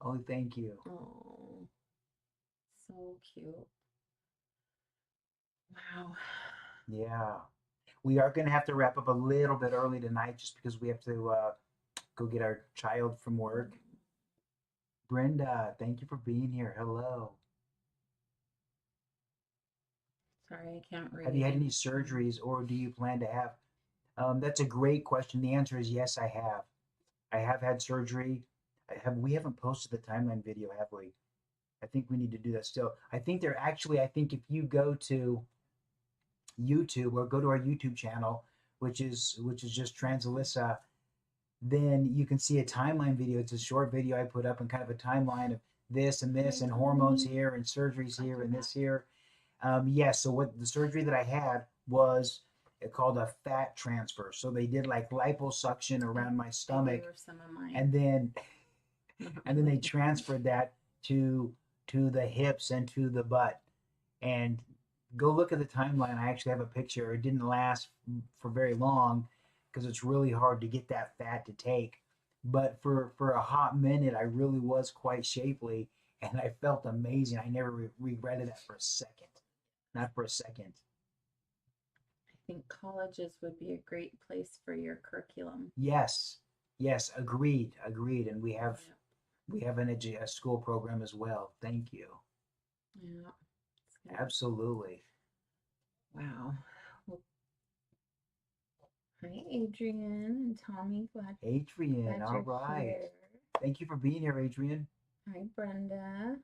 Oh, thank you. Oh, so cute. Wow. Yeah. We are going to have to wrap up a little bit early tonight just because we have to go get our child from work. Brenda, thank you for being here. Hello. Sorry, I can't read. Have you had any surgeries or do you plan to have? That's a great question. The answer is yes, I have. I have had surgery. We haven't posted the timeline video, have we? I think we need to do that still. I think if you go to YouTube or go to our YouTube channel, which is just Trans Alyssa, then you can see a timeline video. It's a short video I put up and kind of a timeline of this and hormones here and surgeries here and this here. So what the surgery that I had was called a fat transfer. So they did like liposuction around my stomach, Some of mine. and then they transferred that to the hips and to the butt. And go look at the timeline. I actually have a picture. It didn't last for very long because it's really hard to get that fat to take. But for a hot minute, I really was quite shapely, and I felt amazing. I never regretted that for a second. Not for a second. I think colleges would be a great place for your curriculum. Yes, agreed. And we have a school program as well. Thank you. Yeah. Absolutely. Wow. Well, hi, Adrian and Tommy. Adrian, all you're right. here. Thank you for being here, Adrian. Hi, Brenda.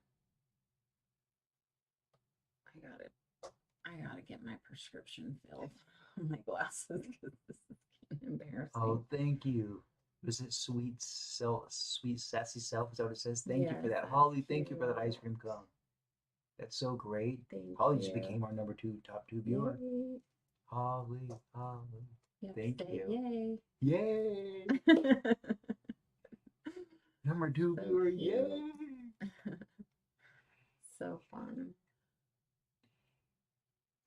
I gotta get my prescription filled on my glasses because this is getting embarrassing. Oh, thank you. Was it sweet sassy self? Is that what it says? Thank you for that, Holly. Thank you for that ice cream cone. That's so great. Holly just became our top two viewer. Yay. Holly. Thank you. Yay. Yay. Number 2 So viewer. cute. Yay. So fun.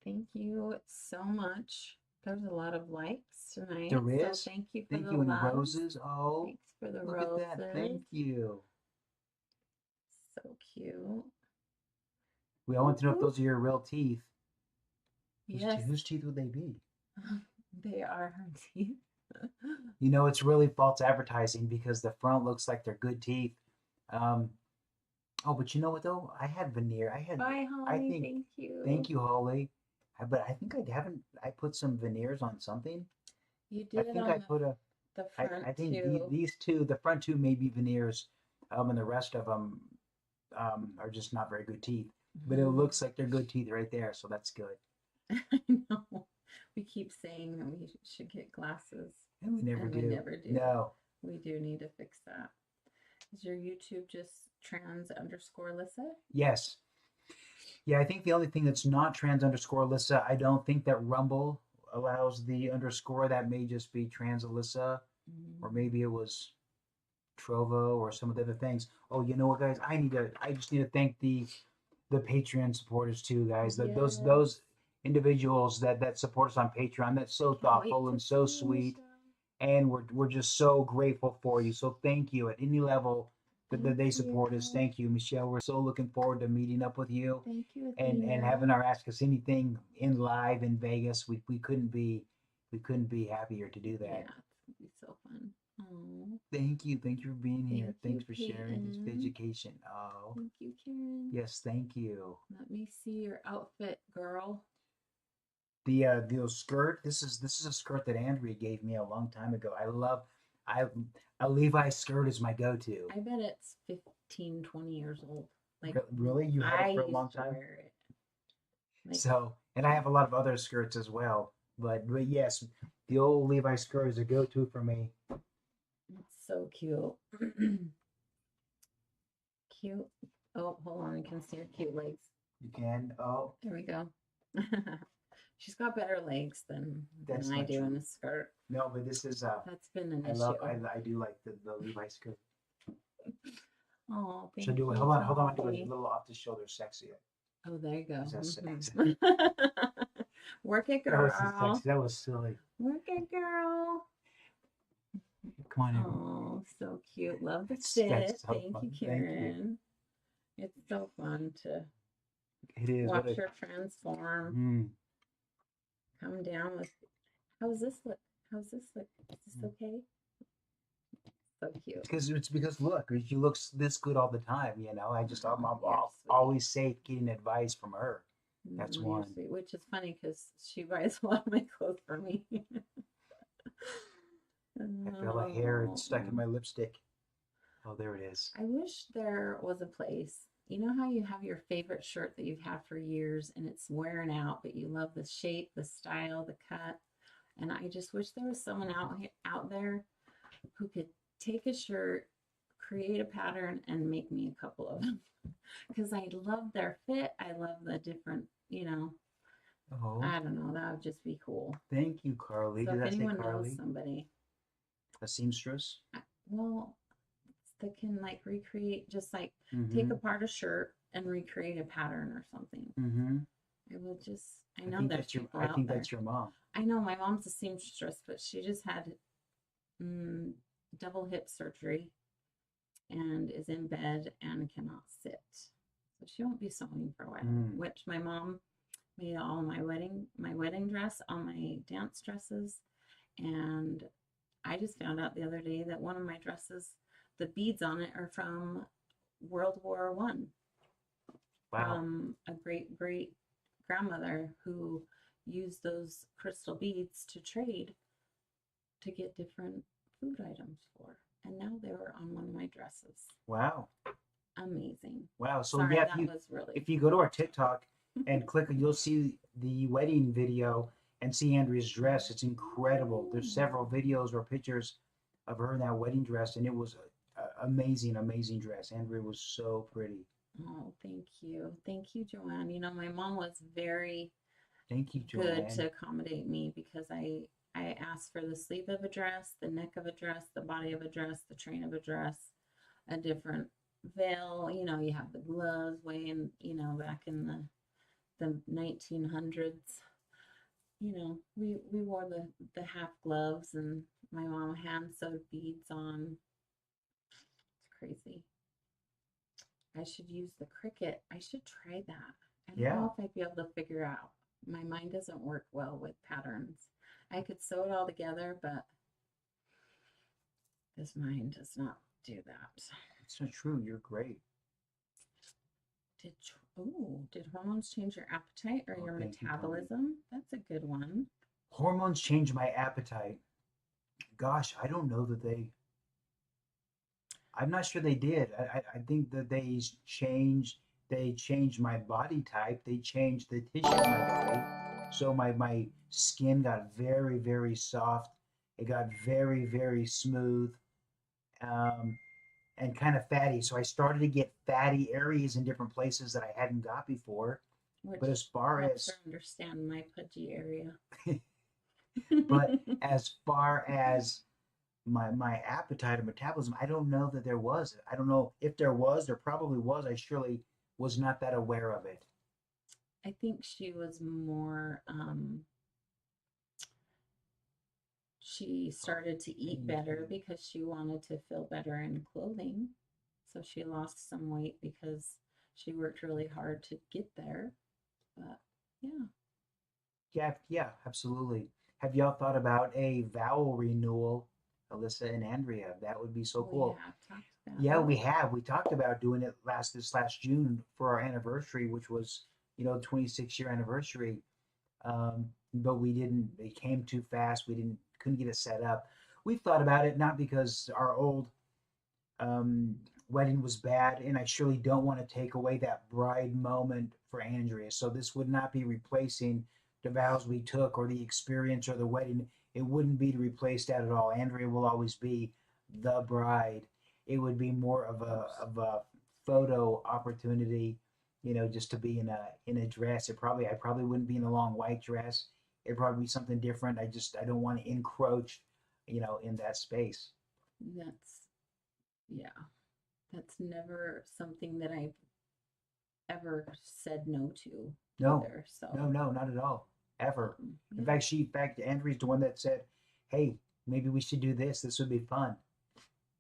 Thank you so much. There's a lot of likes tonight. There So is. thank you for Thank the you. And loves. roses. Oh, Thanks for the look roses. at that. Thank you. So cute. We all want to know if those are your real teeth. Yes. Whose teeth would they be? They are her teeth. You know, it's really false advertising because the front looks like they're good teeth. Oh, but you know what though? I had veneer. Bye, Holly. think. Thank you. Thank you, Holly. But I think I haven't. I put some veneers on something. You I did think on I put a. the front I think too. these two, the front two, may be veneers, and the rest of them, are just not very good teeth. But it looks like they're good teeth right there, so that's good. I know. We keep saying that we should get glasses. And we never do. We never do. No. We do need to fix that. Is your YouTube just trans_Lissa? Yes. Yeah, I think the only thing that's not trans_Alyssa, I don't think that Rumble allows the underscore. That may just be trans Alyssa, or maybe it was Trovo or some of the other things. Oh, you know what, guys? I just need to thank the Patreon supporters too, guys. Yes. Those individuals that support us on Patreon. That's so thoughtful and so sweet. And we're just so grateful for you. So thank you at any level that they support us. Thank you, Michelle. We're so looking forward to meeting up with you. Thank you, and Athena. having our Ask Us Anything in live in Vegas. We couldn't be happier to do that. Yeah, it's gonna be so fun. Oh, Thank you for being here. Thank Thanks you, for sharing this Peyton. education. Oh, thank you, Karen. yes, thank you. Let me see your outfit, girl. The skirt. This is a skirt that Andrea gave me a long time ago. A Levi skirt is my go-to. I bet it's 15, 20 years old. Like Really, you had it for a long used to time. wear it. Like, So, and I have a lot of other skirts as well. But yes, the old Levi skirt is a go-to for me. it's so cute. Cute. Oh, hold on. I can see her cute legs. You can. Oh, There we go. She's got better legs than That's I not do in true. a skirt. no, but this is That's been an I issue. do like the Levi skirt. Oh, thank Should I do you. it? Hold on. I do Holly. a little off the shoulder sexy. Oh, there you go. Is that Mhm. sexy? Work it, That girl. was sexy. That was silly. Work it, girl. Come on, everyone. Oh, so cute. Love the That's fit. so Thank fun. you, Thank you. Karen. It's so fun to It is. watch her transform. Mm. Come down with. How's this look? How's this look? Is this okay? So cute. It's because look, she looks this good all the time. You know, I'm You're sweet. always safe getting advice from her. That's You're one. sweet, which is funny because she buys a lot of my clothes for me. I feel a hair stuck in my lipstick. Oh, there it is. I wish there was a place. You know how you have your favorite shirt that you've had for years and it's wearing out, but you love the shape, the style, the cut. And I just wish there was someone out there who could take a shirt, create a pattern, and make me a couple of them. Because I love their fit. I love the different, Oh, I don't know. That would just be cool. thank you, Carly. So Did if I say anyone Carly? knows somebody, A seamstress? well, that can like recreate, just like Mm-hmm. take apart a shirt and recreate a pattern or something. Mm-hmm. It would just, I I know think there's that's your. people I out think there. that's your mom. I know my mom's a seamstress, but she just had double hip surgery and is in bed and cannot sit. So she won't be sewing for a while, which my mom made all my wedding dress, all my dance dresses. And I just found out the other day that one of my dresses, the beads on it are from World War One. Wow. From a great grandmother who used those crystal beads to trade to get different food items for. And now they were on one of my dresses. Wow. Amazing. Wow. So Sorry, yeah, that was really. if you go to our TikTok and click, you'll see the wedding video and see Andrea's dress. It's incredible. There's several videos or pictures of her in that wedding dress, and it was amazing, amazing dress. Andrea was so pretty. Oh, thank you. Thank you, Joanne. My mom was very Thank you, good Joanne. to accommodate me because I asked for the sleeve of a dress, the neck of a dress, the body of a dress, the train of a dress, a different veil. You have the gloves way in, back in the 1900s. we wore the half gloves, and my mom hand sewed beads on. It's crazy. I should use the Cricut. I should try that. I don't Yeah. know if I'd be able to figure out. My mind doesn't work well with patterns. I could sew it all together, but this mind does not do that. It's not true. You're great. Did hormones change your appetite or Oh, your thank you, Tony. metabolism? That's a good one. Hormones change my appetite. Gosh, I don't know that I'm not sure they did. I think that they changed my body type. They changed the tissue in my body. So my skin got very, very soft. It got very, very smooth. Um, and kind of fatty. So I started to get fatty areas in different places that I hadn't got before. Which But as far helps as her understand my pudgy area. but as far as my appetite or metabolism, I don't know that there was. I don't know if there was. There probably was. I surely was not that aware of it. I think she was more, she started to eat better because she wanted to feel better in clothing. So she lost some weight because she worked really hard to get there. But yeah, Yeah, absolutely. Have y'all thought about a vowel renewal, Alyssa and Andrea? That would be so we cool. have talked about Yeah, it. we have. We talked about doing it this last June for our anniversary, which was, 26-year anniversary. But we didn't. It came too fast. We couldn't get it set up. We've thought about it, not because our old um, wedding was bad, and I surely don't want to take away that bride moment for Andrea. So this would not be replacing the vows we took or the experience or the wedding. It wouldn't be to replace that at all. Andrea will always be the bride. It would be more of a photo opportunity, just to be in a dress. I probably wouldn't be in a long white dress. It'd probably be something different. I don't want to encroach, in that space. That's, yeah, that's never something that I've ever said no to No, either. So, no, not at all. Ever. In yeah. fact, Andrea's the one that said, "Hey, maybe we should do this. This would be fun."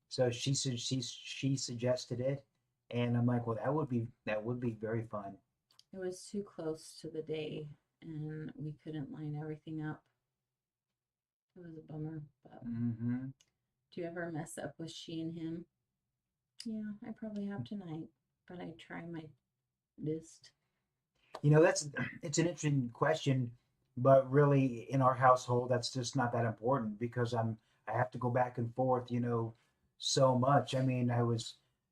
So she suggested it, and I'm like, "Well, that would be very fun." It was too close to the day and we couldn't line everything up. It was a bummer, but Hmm. do you ever mess up with she and him? Yeah, I probably have tonight, but I try my best. It's an interesting question, but really in our household, that's just not that important because I have to go back and forth, so much. I mean,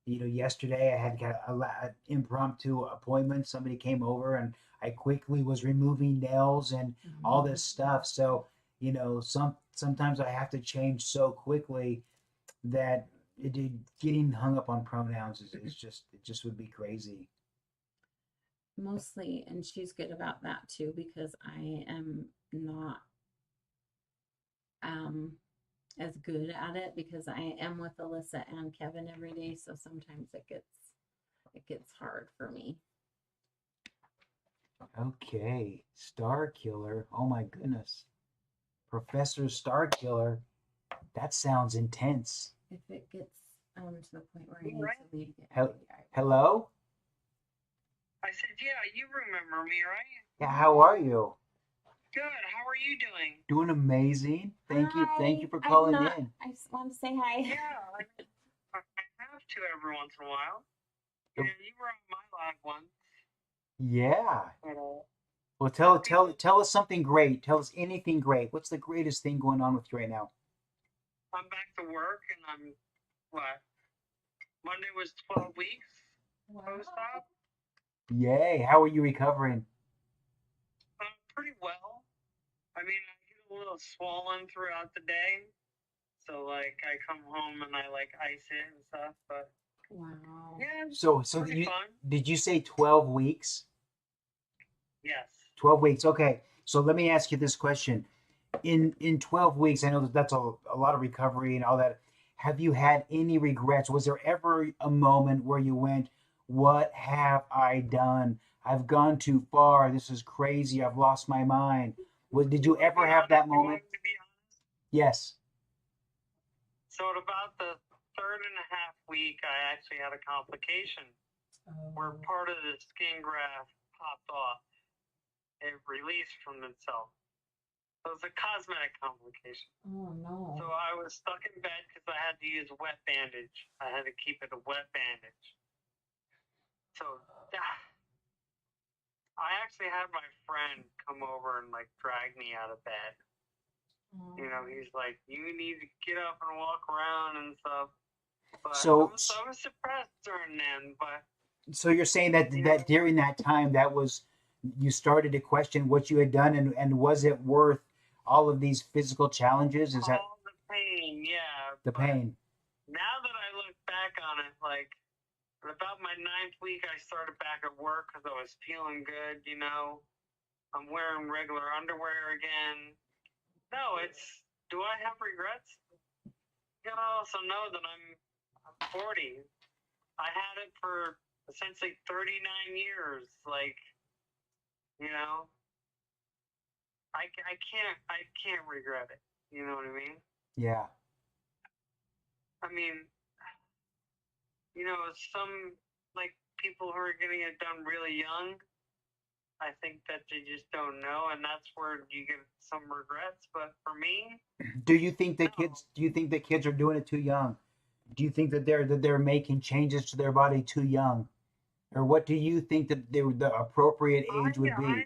yesterday I had got an impromptu appointment. Somebody came over and I quickly was removing nails and all this stuff. So, sometimes I have to change so quickly that getting hung up on pronouns it just would be crazy. Mostly, and she's good about that too because I am not um as good at it because I am with Alyssa and Kevin every day, so sometimes it gets hard for me. Okay, Star Killer. Oh my goodness. Professor Star Killer. That sounds intense. If it gets to the point where I need Right. to leave, Hello? I said, yeah, you remember me, right? Yeah, how are you? Good. How are you doing? Doing amazing. Thank you. Thank you for I'm calling not- in. I just want to say hi. Yeah, I have to every once in a while. Yeah, you were on my live one. Yeah. But, Well, tell us something great. Tell us anything great. What's the greatest thing going on with you right now? I'm back to work, and I'm, what? Monday was 12 weeks post-op. Yay. How are you recovering? Pretty well. I mean, I get a little swollen throughout the day. So, like, I come home and I, like, ice it and stuff. But, Wow. yeah, So pretty fun. did you say 12 weeks? Yes. 12 weeks. Okay. So let me ask you this question. In 12 weeks, I know that's a lot of recovery and all that. Have you had any regrets? Was there ever a moment where you went, "What have I done? I've gone too far. This is crazy. I've lost my mind." Did you ever have that You want moment? me to be honest? Yes. So at about the third and a half week, I actually had a complication where part of the skin graft popped off. It released from itself. So it's a cosmetic complication. Oh no. So I was stuck in bed because I had to use a wet bandage. I had to keep it a wet bandage. So I actually had my friend come over and like drag me out of bed. You know, he's like, "You need to get up and walk around and stuff." But So- I was suppressed during then. But So you're saying that during that time, you started to question what you had done, and was it worth all of these physical challenges? Is that all the pain, yeah. the but pain? Now that I look back on it, like at about my 9th week, I started back at work because I was feeling good. You know, I'm wearing regular underwear again. No, do I have regrets? You gotta also know that I'm 40. I had it for essentially 39 years. Like, you know, I can't regret it. You know what I mean? Yeah. I mean, you know, some like people who are getting it done really young, I think that they just don't know, and that's where you get some regrets. But for me, Do you think that No. kids? Do you think that kids are doing it too young? Do you think that they're making changes to their body too young, or what do you think that the appropriate age would be?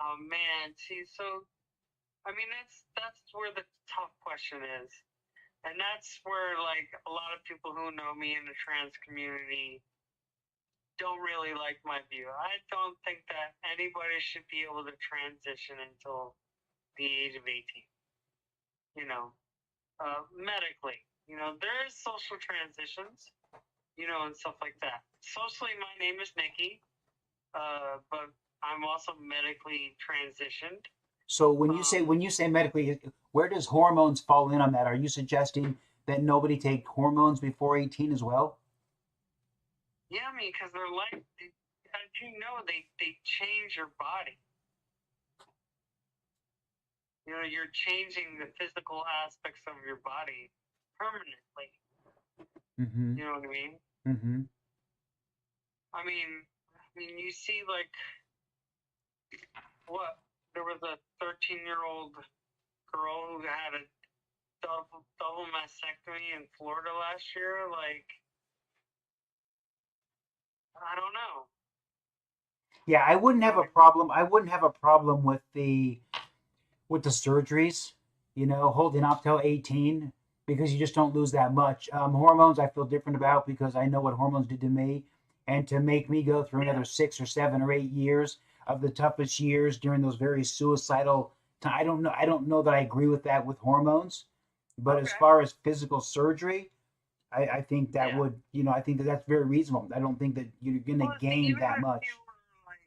Oh man, see, so I mean that's where the tough question is, and that's where like a lot of people who know me in the trans community don't really like my view. I don't think that anybody should be able to transition until the age of 18. You know, medically. You know, there is social transitions, you know, and stuff like that. Socially, my name is Nikki, but I'm also medically transitioned. So when you say medically, where does hormones fall in on that? Are you suggesting that nobody take hormones before 18 as well? Yeah, I mean, because they're like, as you know, they change your body. You know, you're changing the physical aspects of your body permanently. Mm-hmm. You know what I mean? Mm-hmm. I mean, you see, like, what? There was a 13-year-old girl who had a double mastectomy in Florida last year. Like, I don't know. Yeah, I wouldn't have a problem. I wouldn't have a problem with the surgeries. You know, holding up till 18 because you just don't lose that much. Hormones, I feel different about because I know what hormones did to me, and to make me go through another 6 or 7 or 8 years of the toughest years during those very suicidal. I don't know. I don't know that I agree with that with hormones, but as Okay. far as physical surgery, I think that Yeah. would, you know, I think that that's very reasonable. I don't think that you're going to Well, gain even that if much. you were like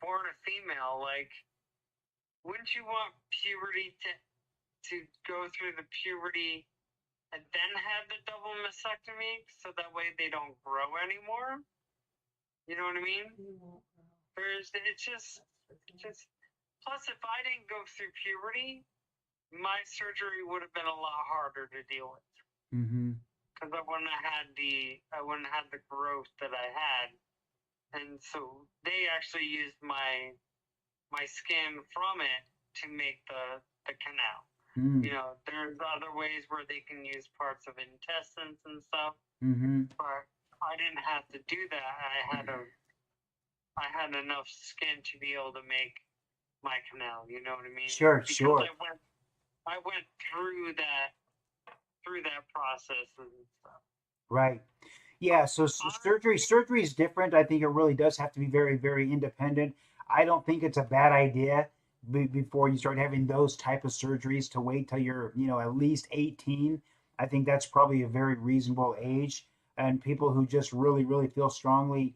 born a female, like, wouldn't you want puberty to go through the puberty and then have the double mastectomy so that way they don't grow anymore? You know what I mean? It's just plus if I didn't go through puberty, my surgery would have been a lot harder to deal with Mm-hmm. because I wouldn't have had the growth that I had, and so they actually used my skin from it to make the canal. Mm-hmm. You know, there's other ways where they can use parts of intestines and stuff, Mm-hmm. but I didn't have to do that. I had enough skin to be able to make my canal. You know what I mean? Sure, because sure. I went through that process and stuff. Right. Yeah, so surgery is different. I think it really does have to be very, very independent. I don't think it's a bad idea before you start having those type of surgeries to wait till you're, you know, at least 18. I think that's probably a very reasonable age. And people who just really, really feel strongly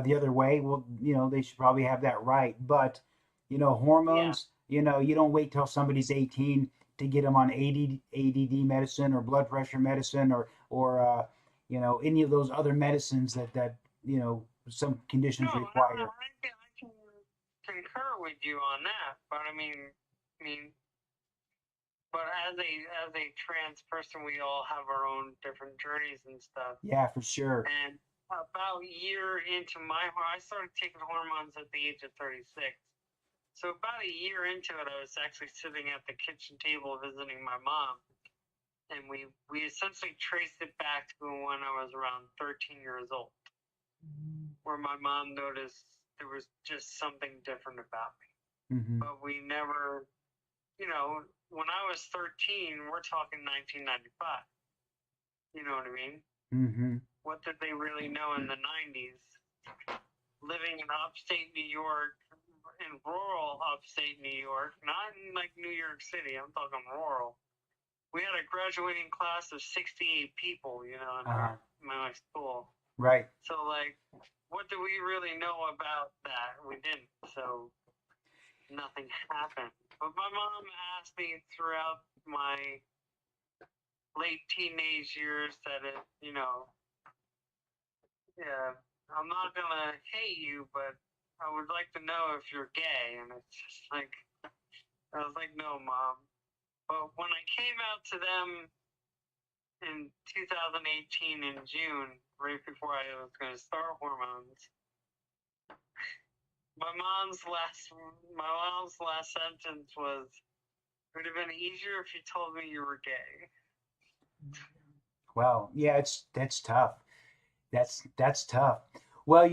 the other way, well, you know, they should probably have that right. But, you know, hormones, you know, you don't wait till somebody's 18 to get them on ADD medicine or blood pressure medicine or you know, any of those other medicines that you know some conditions No, require. I can concur with you on that, but I mean, but as a trans person, we all have our own different journeys and stuff. Yeah, for sure. And about a year into I started taking hormones at the age of 36. So about a year into it, I was actually sitting at the kitchen table visiting my mom, and we essentially traced it back to when I was around 13 years old, where my mom noticed there was just something different about me. Mm-hmm. But we never, when I was 13, we're talking 1995. You know what I mean? Mm-hmm. What did they really know in the 90s? Living in upstate New York, in rural upstate New York, not in like New York City, I'm talking rural. We had a graduating class of 68 people, in my school. Right. So, like, what do we really know about that? We didn't. So, nothing happened. But my mom asked me throughout my late teenage years that yeah, I'm not gonna hate you, but I would like to know if you're gay. And it's just like, I was like, no, Mom. But when I came out to them in 2018 in June, right before I was going to start hormones, my mom's last sentence was, "It would have been easier if you told me you were gay." Wow. Yeah, that's tough. That's tough. Well,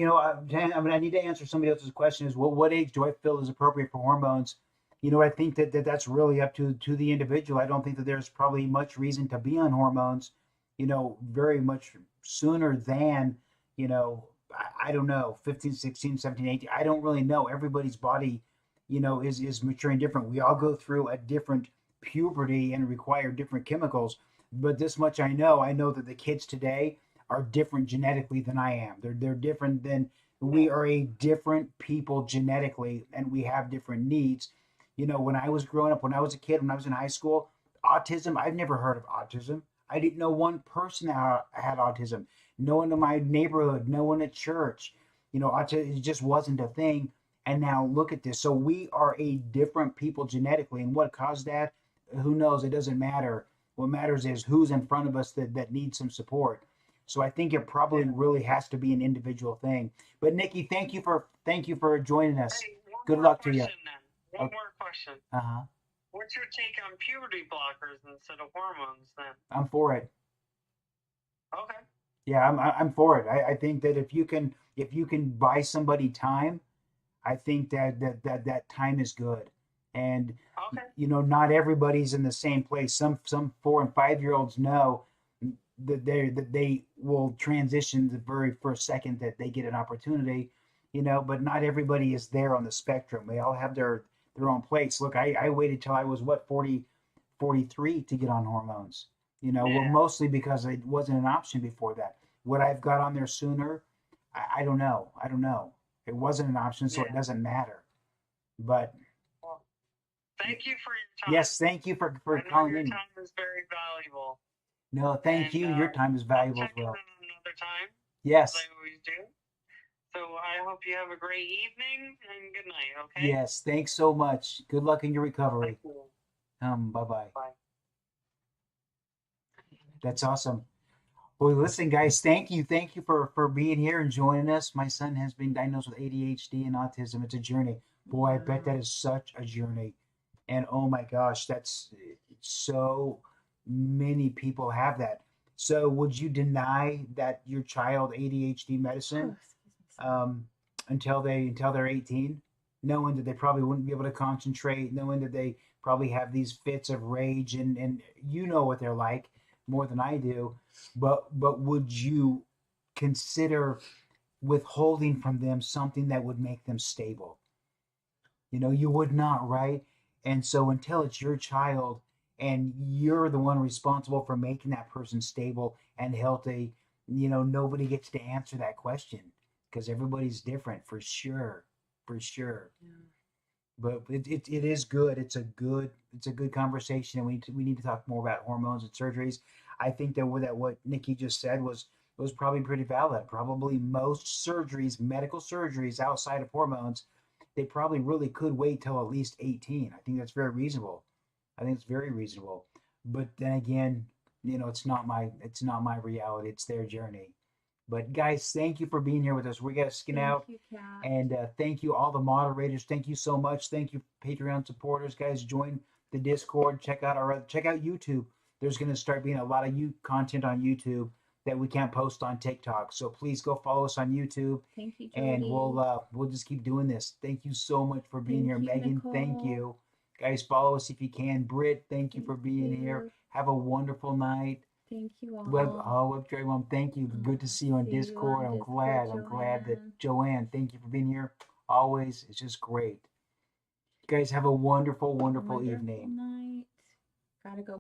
Jan, I need to answer somebody else's question. Is what age do I feel is appropriate for hormones? I think that's really up to the individual. I don't think that there's probably much reason to be on hormones, very much sooner than, I don't know, 15, 16, 17, 18. I don't really know. Everybody's body, is maturing different. We all go through a different puberty and require different chemicals. But this much I know. I know that the kids today are different genetically than I am. They're different than we are a different people genetically, and we have different needs. When I was growing up, when I was a kid, when I was in high school, autism, I've never heard of autism. I didn't know one person that had autism. No one in my neighborhood, no one at church. Autism, it just wasn't a thing. And now look at this. So we are a different people genetically. And what caused that? Who knows? It doesn't matter. What matters is who's in front of us that needs some support. So I think it probably really has to be an individual thing. But Nikki, thank you for joining us. Hey, Good luck to you. Then. One Okay. more question. Uh-huh. What's your take on puberty blockers instead of hormones then? I'm for it. Okay. Yeah, I'm for it. I think that if you can buy somebody time, I think that time is good. And Okay. not everybody's in the same place. Some 4 and 5-year-olds know that they will transition the very first second that they get an opportunity, but not everybody is there on the spectrum. They all have their own place. Look, I waited till I was 43 to get on hormones. Well, mostly because it wasn't an option before that. Would I have got on there sooner? I don't know. It wasn't an option, so it doesn't matter. But well, thank you for your time. yes, thank you for calling your in. Your time is very valuable. No, thank you. Your time is valuable as well. Another time. Yes. As I always do. So I hope you have a great evening and good night. Okay. Yes. Thanks so much. Good luck in your recovery. Thank you. Bye-bye. Bye. That's awesome. Well, listen, guys, thank you for being here and joining us. My son has been diagnosed with ADHD and autism. It's a journey. Boy, I bet that is such a journey. And oh my gosh, that's so many people have that. So would you deny that your child ADHD medicine until they're 18, knowing that they probably wouldn't be able to concentrate, knowing that they probably have these fits of rage and you know what they're like more than I do, but would you consider withholding from them something that would make them stable? You would not, right? And so until it's your child and you're the one responsible for making that person stable and healthy, nobody gets to answer that question because everybody's different for sure. Yeah. But it is good. It's a good conversation, and we need to talk more about hormones and surgeries. I think that what Nikki just said was probably pretty valid. Probably most surgeries, medical surgeries outside of hormones, they probably really could wait till at least 18. I think that's very reasonable. I think it's very reasonable. But then again, it's not my reality. It's their journey. But guys, thank you for being here with us. We got to skin Thank out. you, Kat. And thank you, all the moderators. Thank you so much. Thank you, Patreon supporters, guys. Join the Discord. Check out YouTube. There's going to start being a lot of content on YouTube that we can't post on TikTok. So please go follow us on YouTube, Thank you, Jody. and we'll just keep doing this. Thank you so much for being here, Megan. Nicole. Thank you, guys. Follow us if you can. Britt, thank you for being here. Have a wonderful night. Thank you all. WebTrade Mom, thank you. Good to see you on Discord. I'm glad that Joanne, thank you for being here. Always, it's just great. You guys have a wonderful evening. Night. Gotta go.